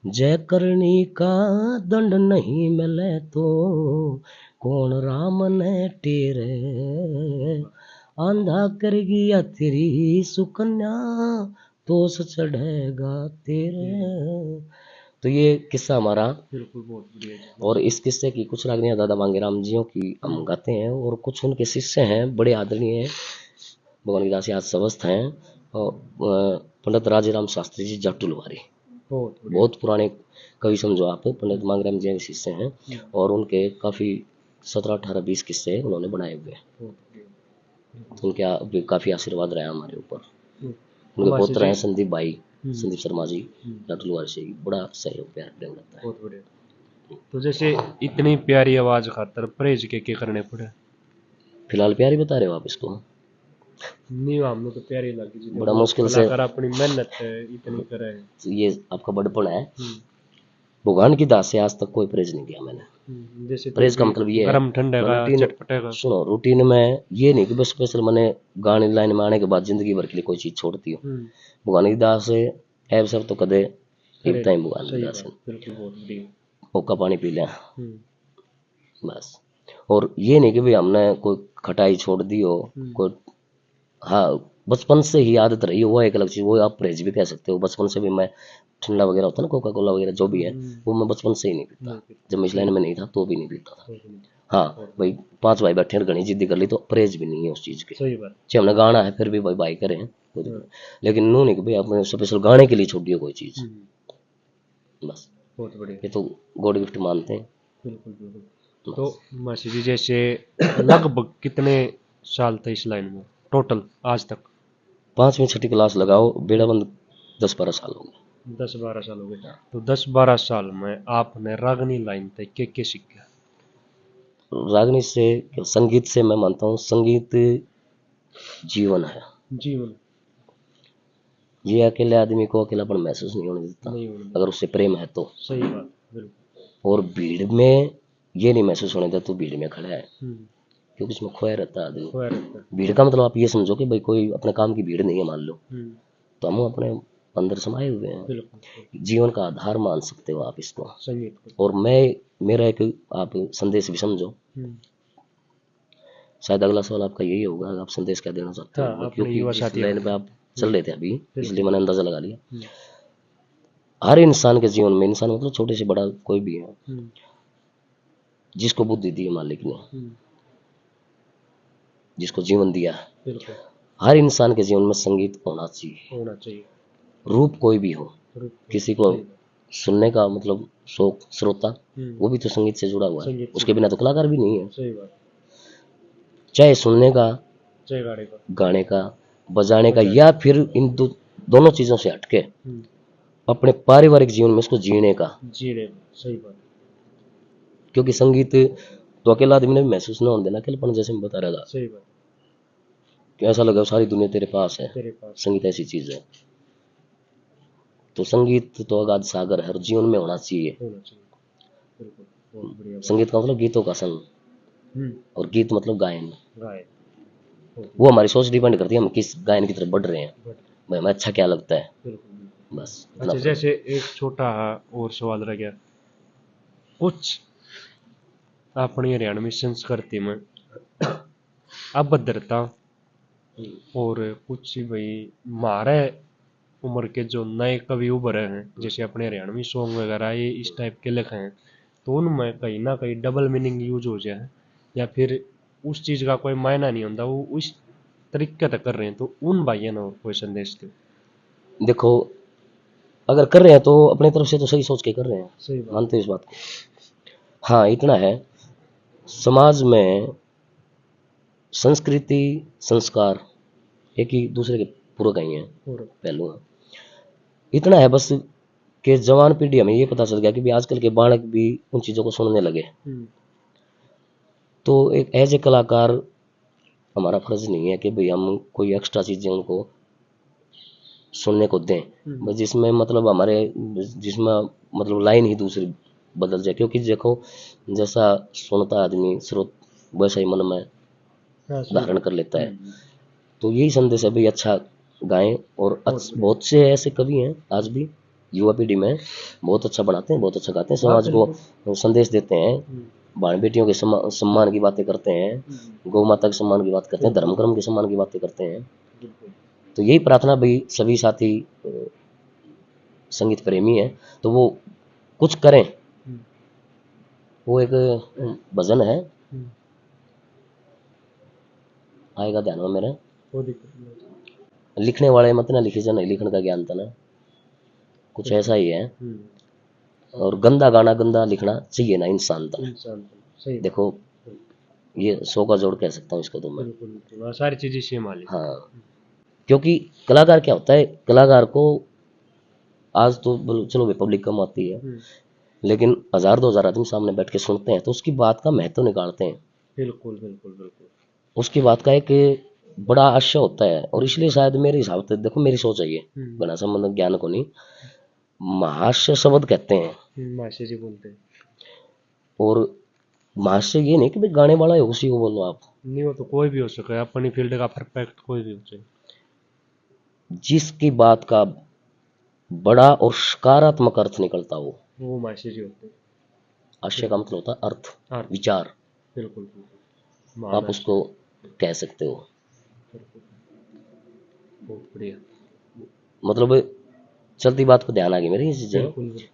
A: जय करनी का दंड नहीं मिले तो कौन राम ने टेरे, आंधा कर गया तेरी सुकन्या दोष चढ़ेगा तेरे। तो ये किस्सा हमारा,
B: बिल्कुल बहुत बढ़िया जी।
A: और इस किस्से की कुछ रागनियां दादा मांगेराम जियों की हम गाते हैं, और कुछ उनके शिष्य हैं बड़े आदरणीय हैं, भगवान की दास आज स्वस्थ हैं, और पंडित राजेराम शास्त्री जी जाटुलवारी,
B: बहुत बढ़िया।
A: बहुत पुराने कवि समझो आप, पंडित मांगेराम जी के शिष्य हैं, और उनके काफी 17, 18, 20 किस्से उन्होंने बनाए हुए हैं।
B: बहुत बढ़िया।
A: तो उनके भी काफी आशीर्वाद रहा हमारे ऊपर।
B: हम्म।
A: उनके
B: मासी
A: पुत्र हैं
B: जी।
A: संदीप भाई, संदीप शर्मा जी जाटुलवारी से बड़ा सहयोग प्यार प्रेम रहता है।
B: बहुत बढ़िया। तो जैसे इतनी प्यारी आवाज खातर परहेज के करने पड़े?
A: फिलहाल प्यार ही बता रहे हो आप इसको?
B: नहीं, हमने तो प्यारी लगी जी।
A: बड़ा मुश्किल से
B: कलाकार अपनी मेहनत इतनी करे।
A: ये आपका बड़पन है। भगवान की दास से आज तक कोई प्रेज नहीं किया मैंने।
B: जैसे
A: प्रेज का मतलब ये है,
B: गरम ठंडे का चटपटे का।
A: सुनो, रूटीन में ये नहीं कि बस स्पेशल मैंने गाने लाइन में आने के बाद जिंदगी भर के लिए कोई चीज छोड़ती हूँ। भगवान की दास से ऐब सब तो कदे एक टाइम भगवान की दास है, ओका पानी पी लिया बस। और ये नहीं कि भाई हमने कोई खटाई छोड़ दी हो, कोई, हाँ बचपन से ही आदत रही है, वो एक अलग चीज, वो आप परहेज भी कह सकते हो। बचपन से भी मैं ठंडा वगैरह होता है ना, कोका कोला वगैरह जो भी है, वो मैं बचपन से ही नहीं पीता। जब मैं इस लाइन में नहीं था तो भी नहीं पीता था। हाँ भाई, 5 भाई बैठे हैं, घनी जिद्दी कर ली तो परहेज भी नहीं है उस चीज के। चाहे हमने गाना है फिर भी भाई करें, लेकिन नो नहीं कि भाई आपने स्पेशल गाने के लिए छोड़ दिया कोई चीज, बस।
B: बहुत बढ़िया।
A: ये तो गॉड गिफ्ट मानते हैं।
B: बिल्कुल बिल्कुल। तो मासी जी जैसे लगभग कितने साल थे इस लाइन में टोटल आज तक?
A: 5वीं 6ठी क्लास लगाओ, बेड़ा बंद 10-12 साल हो गए।
B: 10-12 साल हो गए। तो 10-12 साल में आपने रागनी लाइन तक के सीखा?
A: रागनी से, संगीत से मैं मानता हूँ संगीत जीवन है। जीवन, ये अकेले आदमी को अकेलापन महसूस नहीं होने देता, अगर उससे प्रेम है तो।
B: सही बात, बिल्कुल।
A: और भीड़ में ये नहीं महसूस होने देता तू भीड़ में खड़ा है, क्योंकि उसमें खोया रहता है आदमी। भीड़ का मतलब आप ये समझो कि भाई कोई अपने काम की भीड़ नहीं है मान लो, तो हम अपने अंदर समाये हुए हैं। जीवन का आधार मान सकते हो आप इसको, संगीत को। और मेरा एक आप संदेश भी समझो, शायद अगला सवाल आपका यही होगा, आप संदेश क्या देना चाहते हो, क्योंकि जिस लाइन पे आप चल रहे थे अभी, इसलिए मैंने अंदाजा लगा लिया। हर इंसान के जीवन में, इंसान मतलब छोटे से बड़ा कोई भी है, जिसको बुद्धि दी है मालिक ने, जिसको जीवन दिया है, हर इंसान के जीवन में संगीत होना चाहिए। रूप कोई भी हो, किसी को सुनने का मतलब शौक, श्रोता, वो भी तो संगीत से जुड़ा हुआ है, उसके बिना तो कलाकार भी नहीं है। चाहे सुनने का, चाहे गाने का, बजाने का, या फिर इन दोनों चीजों से हटके अपने पारिवारिक जीवन में इसको जीने का। सही बात। क्योंकि संगीत तो अकेला आदमी ने भी महसूस ना होने देना, अकेलापन जैसे मैं बता रहा था। सही बात। कि ऐसा लगा सारी दुनिया तेरे पास है, संगीत ऐसी चीज है। तो संगीत तो अगाध सागर है और जीवन में होना चाहिए। संगीत का मतलब गीतों का संग, और गीत मतलब गायन। वो हमारी सोच डिपेंड करती है हम किस गायन की तरफ बढ़ रहे हैं, भाई हमें अच्छा क्या लगता है, बस।
B: अच्छा, जैसे एक छोटा और सवाल रह गया, कुछ अपनी हरियाणवी संस्कृति में अभद्रता और कुछ भाई हमारे उम्र के जो नए कवि उभरे हैं, जैसे अपने हरियाणवी सॉन्ग वगैरह ये इस टाइप के लिखे हैं, तो उनमें कहीं ना कहीं डबल मीनिंग यूज हो जाए, या फिर उस चीज का कोई मायना नहीं होता, वो उस तरीके तक कर रहे हैं, तो उन भाइयों ने कोई संदेश दो।
A: देखो, अगर कर रहे हैं तो अपने तरफ से तो सही सोच के कर रहे हैं, सही मानते हो इस बात को। हाँ, इतना है, समाज में संस्कृति संस्कार एक ही दूसरे के पूरक ही हैं, पहलू हैं। इतना है बस कि जवान पीढ़ी हमें ये पता चल गया कि भी आजकल के बालक भी उन चीजों को सुनने लगे, तो एक एज ए कलाकार हमारा फर्ज नहीं है कि भाई हम कोई एक्स्ट्रा चीजें उनको सुनने को दें, जिसमें मतलब हमारे, जिसमें मतलब लाइन ही दूसरी बदल जाए, क्योंकि देखो जैसा सुनता आदमी स्रोत वैसा ही मन में
B: हाँ, सही
A: धारण
B: बात।
A: कर लेता है। तो यही संदेश है भाई, अच्छा गाएं। और बहुत से ऐसे कवि हैं आज भी युवा पीढ़ी में, बहुत अच्छा बनाते हैं, बहुत अच्छा गाते हैं, समाज को संदेश देते हैं, बहन बेटियों के सम्मान की बातें करते हैं, गौ माता के सम्मान की बात करते हैं, धर्म कर्म के सम्मान की बातें करते हैं। तो यही प्रार्थना भाई सभी साथी संगीत प्रेमी हैं तो वो कुछ करें। वो एक भजन है, आएगा ध्यान में मेरे, लिखने वाले मत ना लिखे नहीं लिखने का ज्ञान था ना, कुछ ऐसा ही है। और गंदा गाना गंदा लिखना चाहिए ना इंसान था। देखो ये 100 का जोड़ कह सकता हूँ इसको तो मैं।
B: सारी चीजें सेम वाली।
A: हाँ, क्योंकि कलाकार क्या होता है, कलाकार को आज तो चलो भाई पब्लिक कम आती है, लेकिन 1000-2000 आदमी सामने बैठ के सुनते हैं तो उसकी बात का महत्व निकालते हैं।
B: बिल्कुल बिल्कुल बिल्कुल।
A: उसकी बात का एक बड़ा आशय होता है। और इसलिए शायद मेरे हिसाब से, देखो मेरी सोच है ये, बिना संबंध ज्ञान को नहीं, महास्य शब्द कहते हैं,
B: माशे जी बोलते हैं।
A: और महास्य ये नहीं कि भाई गाने वाला है उसी को बोलो आप,
B: नहीं वो तो कोई भी हो सके, अपनी फील्ड का परफेक्ट कोई भी हो सके,
A: जिसकी बात का बड़ा और सकारात्मक अर्थ निकलता हो
B: वो माशे जी होते हैं।
A: आशय का मतलब होता है अर्थ, विचार।
B: बिल्कुल बिल्कुल।
A: आप उसको कह सकते हो।
B: बहुत बढ़िया।
A: मतलब चलती बात पर ध्यान आ गई मेरी ये चीजें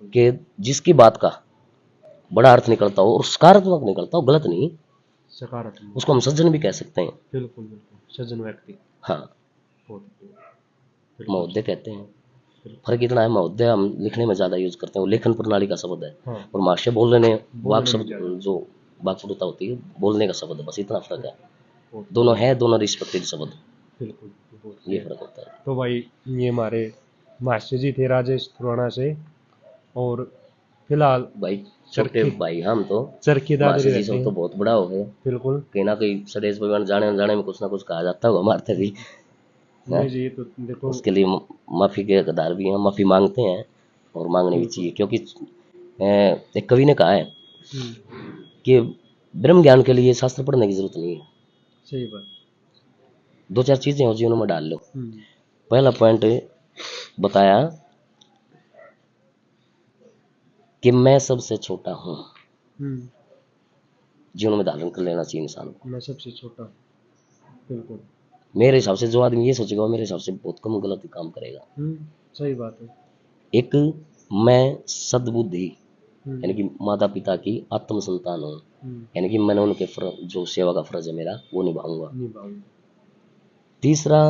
A: कि जिसकी बात का बड़ा अर्थ निकलता हो और सकारात्मक निकलता हो, गलत नहीं,
B: सकारात्मक,
A: उसको हम सज्जन भी कह सकते हैं।
B: बिल्कुल बिल्कुल, सज्जन व्यक्ति।
A: हाँ,
B: बहुत
A: महोदय कहते हैं। फर्क इतना है, महोदय हम लिखने में ज्यादा यूज करते हैं, वो लेखन प्रणाली का शब्द है।
B: हाँ।
A: और महाशय बोलने वाक
B: बोलने में
A: शब्द जो वाक्पटुता होती है बोलने का शब्द है, बस इतना फर्क है। दोनों है, दोनों रिस्पेक्टेड शब्द,
B: बिल्कुल
A: ये फर्क होता है।
B: तो भाई ये हमारे मास्टर जी थे राजेश खुराना से, और फिलहाल
A: भाई छोटे भाई हम तो
B: चरखी दादरी
A: मास्टर जी
B: रहते
A: सब तो
B: हैं।
A: बहुत बड़ा हो गए,
B: बिल्कुल।
A: कहीं ना कहीं सदेश भगवान जाने अनजाने में कुछ ना कुछ कहा जाता होगा हमारे से भी।
B: नहीं जी, तो देखो
A: उसके लिए माफी के हकदार भी हैं, माफी मांगते हैं और मांगनी भी चाहिए, क्योंकि एक कवि ने कहा है कि ब्रह्म ज्ञान के लिए शास्त्र पढ़ने की जरूरत नहीं है।
B: सही बात।
A: 2-4 चीजें हो जीवन में डाल लो। पहला पॉइंट बताया कि मैं सबसे छोटा हूँ, जीवन में धारण कर लेना चाहिए इंसान को।
B: मैं सबसे छोटा, बिल्कुल।
A: मेरे हिसाब से जो आदमी ये सोचेगा मेरे हिसाब से बहुत कम गलत काम करेगा।
B: सही बात है।
A: एक, मैं सद्बुद्धि यानी कि माता पिता की आत्म संतान हूँ, यानी कि मैंने उनके जो सेवा का फर्ज है मेरा वो निभाऊंगा। तीसरा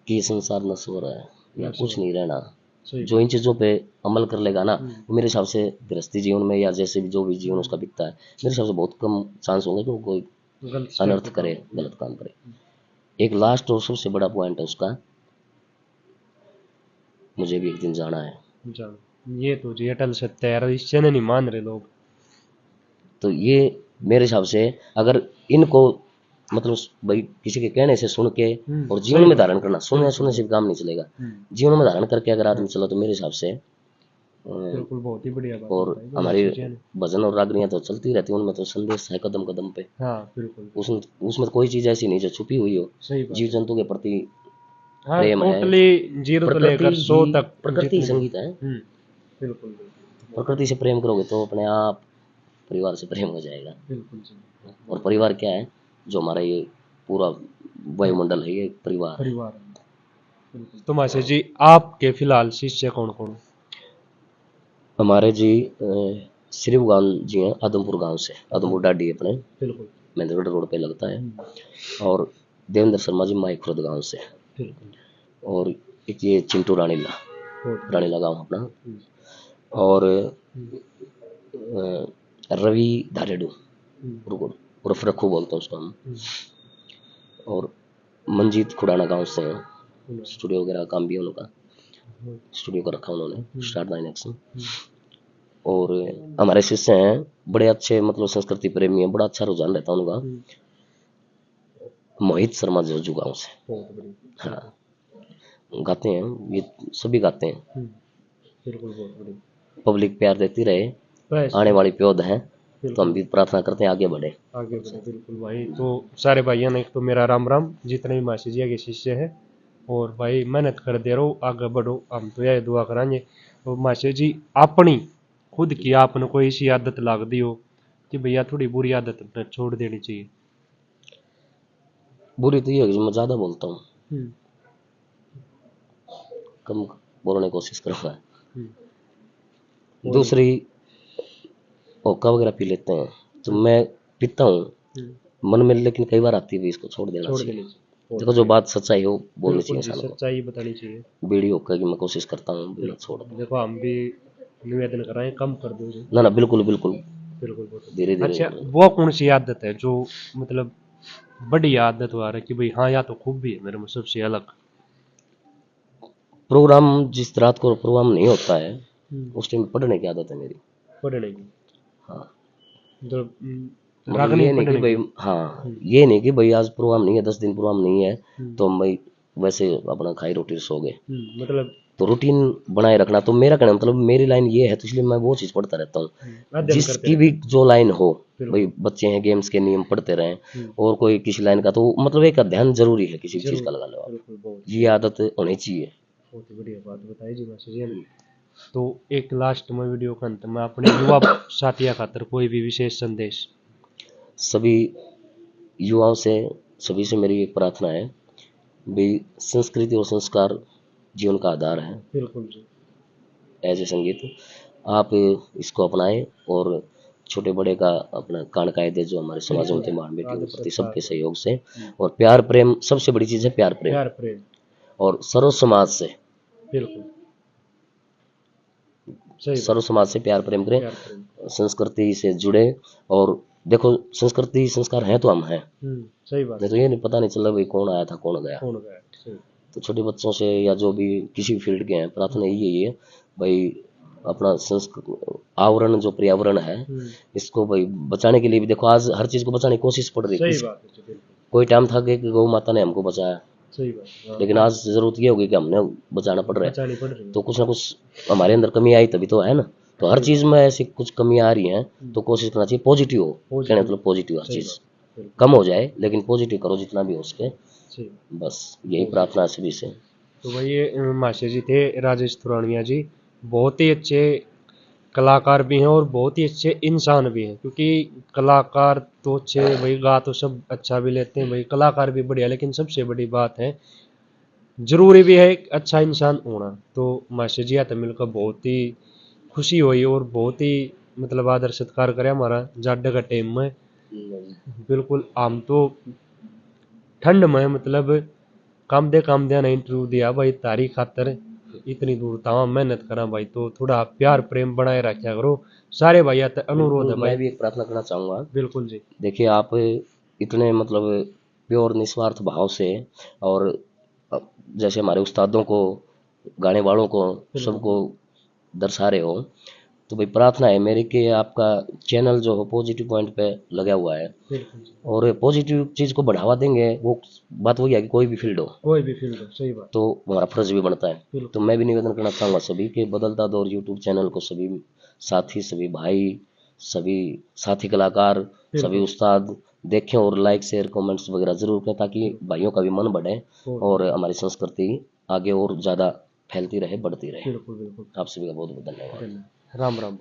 A: कि ये संसार नश्वर है या कुछ नहीं रहना, जो इन चीजों पे अमल कर लेगा ना, वो मेरे हिसाब से गृहस्थी जीवन में या जैसे भी जो भी जीवन उसका बीतता है, मेरे हिसाब से बहुत कम चांस होंगे कि वो कोई अनर्थ करे, गलत काम करे। एक लास्ट और सबसे बड़ा पॉइंट है उसका, मुझे भी एक दिन जाना है।
B: ये तो जी अटल सत्य है, इससे नहीं मान रहे लोग।
A: तो ये मेरे हिसाब से अगर इनको मतलब भाई किसी के कहने से सुन के और जीवन में धारण करना, सुनने से भी काम नहीं चलेगा, जीवन में धारण करके अगर आदमी चला तो मेरे हिसाब से
B: बिल्कुल बहुत ही बढ़िया बात।
A: और हमारी भजन और रागनियां तो चलती रहती हैं, उनमें तो संदेश है कदम कदम पे।
B: हाँ बिल्कुल।
A: उसमें तो कोई चीज ऐसी नहीं जो छुपी हुई हो। जीव जंतु के प्रति प्रेम है,
B: जीरो से लेकर 100 तक
A: प्रकृति संगीत है।
B: बिल्कुल।
A: प्रकृति से प्रेम करोगे तो अपने आप परिवार से प्रेम हो जाएगा।
B: बिल्कुल।
A: और परिवार क्या है, जो हमारा ये पूरा वायुमंडल है, ये परिवार।
B: तो मास्टर जी आपके फिलहाल शिष्य कौन कौन?
A: हमारे जी श्री भगवान जी हैं आदमपुर गांव से, आदमपुर डाडी अपने महेंद्रगढ़ रोड पे लगता है। और देवेंद्र शर्मा जी माई खुर्द गांव से। और एक ये चिंटू रानीला गांव अपना। और रवि धारेडू उर्फ रखू बोलते हैं उसको हम। और मंजीत खुड़ाना गांव से हैं, स्टूडियो वगैरह काम भी है उनका, स्टूडियो का रखा उन्होंने स्टार्ट 9 एक्शन। और हमारे शिष्य हैं बड़े अच्छे, मतलब संस्कृति प्रेमी हैं, बड़ा अच्छा रुझान रहता है उनका, मोहित शर्मा जोजू गांव से। हाँ, गाते हैं ये सभी गाते हैं।
B: बिल्कुल बहुत बढ़िया।
A: पब्लिक प्यार देती रहे,
B: बस
A: आने वाली प्योद है, तो
B: बिल्कुल
A: हम भी प्रार्थना करते हैं आगे बढ़े।
B: आगे बढ़े। बिल्कुल भाई, तो सारे भाइयों ने एक तो मेरा राम राम, जितने भी मासी जी के शिष्य है, और भाई मेहनत कर दे रहो, आगे बढ़ो, हम तो यही दुआ करांगे। और मासी जी अपनी खुद की आपने कोई ऐसी आदत लाग दी हो कि भैया थोड़ी बुरी आदत अपने छोड़ देनी चाहिए?
A: बुरी तो ये है कि मैं ज्यादा बोलता हूँ,
B: हम्म,
A: कम बोलने की कोशिश करूंगा।
B: और
A: दूसरी होका वगैरह पी लेते हैं, तो मैं पीता हूँ मन में, लेकिन कई बार आती है भी इसको छोड़ देना
B: छोड़
A: चाहिए।
B: देनी चाहिए।
A: देखो जो बात सच्चाई हो बोलनी
B: बिल्कुल
A: चाहिए
B: जी,
A: इंसान को।
B: सच्चाई बतानी चाहिए।
A: बीड़ी होका की मैं कोशिश करता हूँ भी मत छोड़ दूं।
B: देखो हम भी निवेदन कर रहे हैं, कम कर दो जी।
A: ना ना, बिल्कुल बिल्कुल,
B: बिल्कुल बिल्कुल।
A: धीरे धीरे।
B: अच्छा, वो कौन सी आदत है जो मतलब बड़ी आदत हो रहा है कि भाई हाँ, या तो खूब भी है मेरे में सबसे अलग?
A: प्रोग्राम जिस रात को प्रोग्राम नहीं होता है
B: हम्म,
A: उस टाइम पढ़ने की आदत है मेरी।
B: पढ़ने की,
A: हाँ,
B: मतलब
A: मतलब
B: रागनी
A: ये नहीं कि
B: पढ़ने
A: भाई,
B: की।
A: हाँ ये नहीं कि भाई आज प्रोग्राम नहीं है, 10 दिन प्रोग्राम नहीं है
B: हम्म,
A: तो हम भाई वैसे अपना खाई रोटी सो गए।
B: मतलब
A: तो रूटीन बनाए रखना, तो मेरा कहना मतलब मेरी लाइन ये है, तो इसलिए मैं वो चीज़ पढ़ता रहता हूँ
B: अध्ययन करते
A: जिसकी भी
B: रहते
A: जो लाइन हो।
B: बिल्कुल।
A: भाई बच्चे हैं, गेम्स के नियम पढ़ते रहें,
B: हम्म,
A: और कोई किसी लाइन का, तो मतलब एक अध्ययन जरूरी है किसी भी चीज़
B: जरूर,
A: का, लगा लो आप,
B: बिल्कुल, बहुत
A: ये आदत होनी चाहिए।
B: बहुत ही बढ़िया बात बताई जी मास्टर जी ने। तो एक लास्ट में वीडियो के अंत में अपने युवा साथिया खातर कोई भी विशेष संदेश?
A: सभी युवाओं से, सभी से मेरी एक प्रार्थना है भाई, संस्कृति और संस्कार जीवन का आधार है।
B: बिल्कुल जी।
A: एज ए संगीत आप इसको अपनाएं, और छोटे बड़े का अपना कान कायदे जो हमारे समाज में होते हैं, माँ बेटियों
B: आदर
A: के प्रति
B: सत्कार,
A: सबके सहयोग से, और प्यार प्रेम सबसे बड़ी चीज़ है, प्यार प्रेम,
B: प्यार प्रेम,
A: और सर्व समाज से,
B: बिल्कुल सही
A: सर्व
B: बात।
A: समाज से प्यार प्रेम करें,
B: प्यार प्रेम,
A: संस्कृति से जुड़े। और देखो संस्कृति संस्कार हैं तो हम हैं,
B: सही बात
A: नहीं तो
B: है।
A: ये नहीं पता नहीं चला भाई कौन आया था कौन गया।
B: कौन गया, सही।
A: तो छोटे बच्चों से या जो भी किसी भी फील्ड के हैं, प्रार्थना यही है भाई, अपना आवरण जो पर्यावरण है इसको भाई बचाने के लिए भी, देखो आज हर चीज को बचाने की कोशिश पड़ रही है।
B: सही बात है जी, बिल्कुल
A: कोई टाइम था कि गौ माता ने हमको बचाया,
B: सही बात है। हाँ,
A: लेकिन आज जरूरत ये होगी कि हमने बचाना पड़ रहा है।
B: बचानी पड़ रही है।
A: तो कुछ ना कुछ हमारे अंदर कमी आई तभी तो है ना। तो हर चीज में ऐसी कुछ कमियां आ रही हैं, तो कोशिश करना चाहिए पॉजिटिव हो, कहने मतलब पॉजिटिव हर
B: सही
A: चीज
B: बात, बिल्कुल
A: कम हो जाए लेकिन पॉजिटिव करो जितना भी हो सके।
B: सही।
A: बस यही प्रार्थना है सभी से।
B: तो भाई ये मास्टर जी थे राजेश थुरानिया जी, बहुत ही अच्छे कलाकार भी हैं और बहुत ही अच्छे इंसान भी हैं, क्योंकि कलाकार तो अच्छे भाई, गा तो सब अच्छा भी लेते हैं भाई, कलाकार भी बढ़िया, लेकिन सबसे बड़ी बात है जरूरी भी है एक अच्छा इंसान होना। तो मास्टर जी आते मिलकर बहुत ही खुशी हुई, और बहुत ही मतलब आदर सत्कार करे हमारा जाडे का टाइम में। बिल्कुल, हम तो ठंड में मतलब काम दे ने इंटरव्यू दिया भाई तारी खातर, इतनी दूर तमाम मेहनत करा भाई, तो थोड़ा प्यार प्रेम बनाए रखा करो सारे भाई, आता अनुरोध है
A: मैं
B: भाई।
A: भी एक प्रार्थना करना चाहूँगा।
B: बिल्कुल जी।
A: देखिए आप इतने मतलब प्योर निस्वार्थ भाव से, और जैसे हमारे उस्तादों को, गाने वालों को, सबको दर्शा रहे हो, तो भाई प्रार्थना है मेरी कि आपका चैनल जो हो पॉजिटिव पॉइंट पे लगा हुआ है,
B: बिल्कुल जी।
A: और पॉजिटिव चीज़ को बढ़ावा देंगे। वो बात वही है कि कोई भी फील्ड हो,
B: कोई भी फील्ड हो, सही बात।
A: तो हमारा फर्ज भी बनता है।
B: बिल्कुल।
A: तो मैं भी निवेदन करना चाहूँगा सभी के, बदलता दौर यूट्यूब चैनल को सभी साथी, सभी भाई, सभी साथी कलाकार, सभी उस्ताद देखें, और लाइक शेयर कमेंट्स वगैरह जरूर करें, ताकि भाइयों का भी मन बढ़े और हमारी संस्कृति आगे और ज़्यादा फैलती रहे, बढ़ती रहे।
B: बिल्कुल बिल्कुल।
A: आप सभी का बहुत बहुत धन्यवाद।
B: राम राम।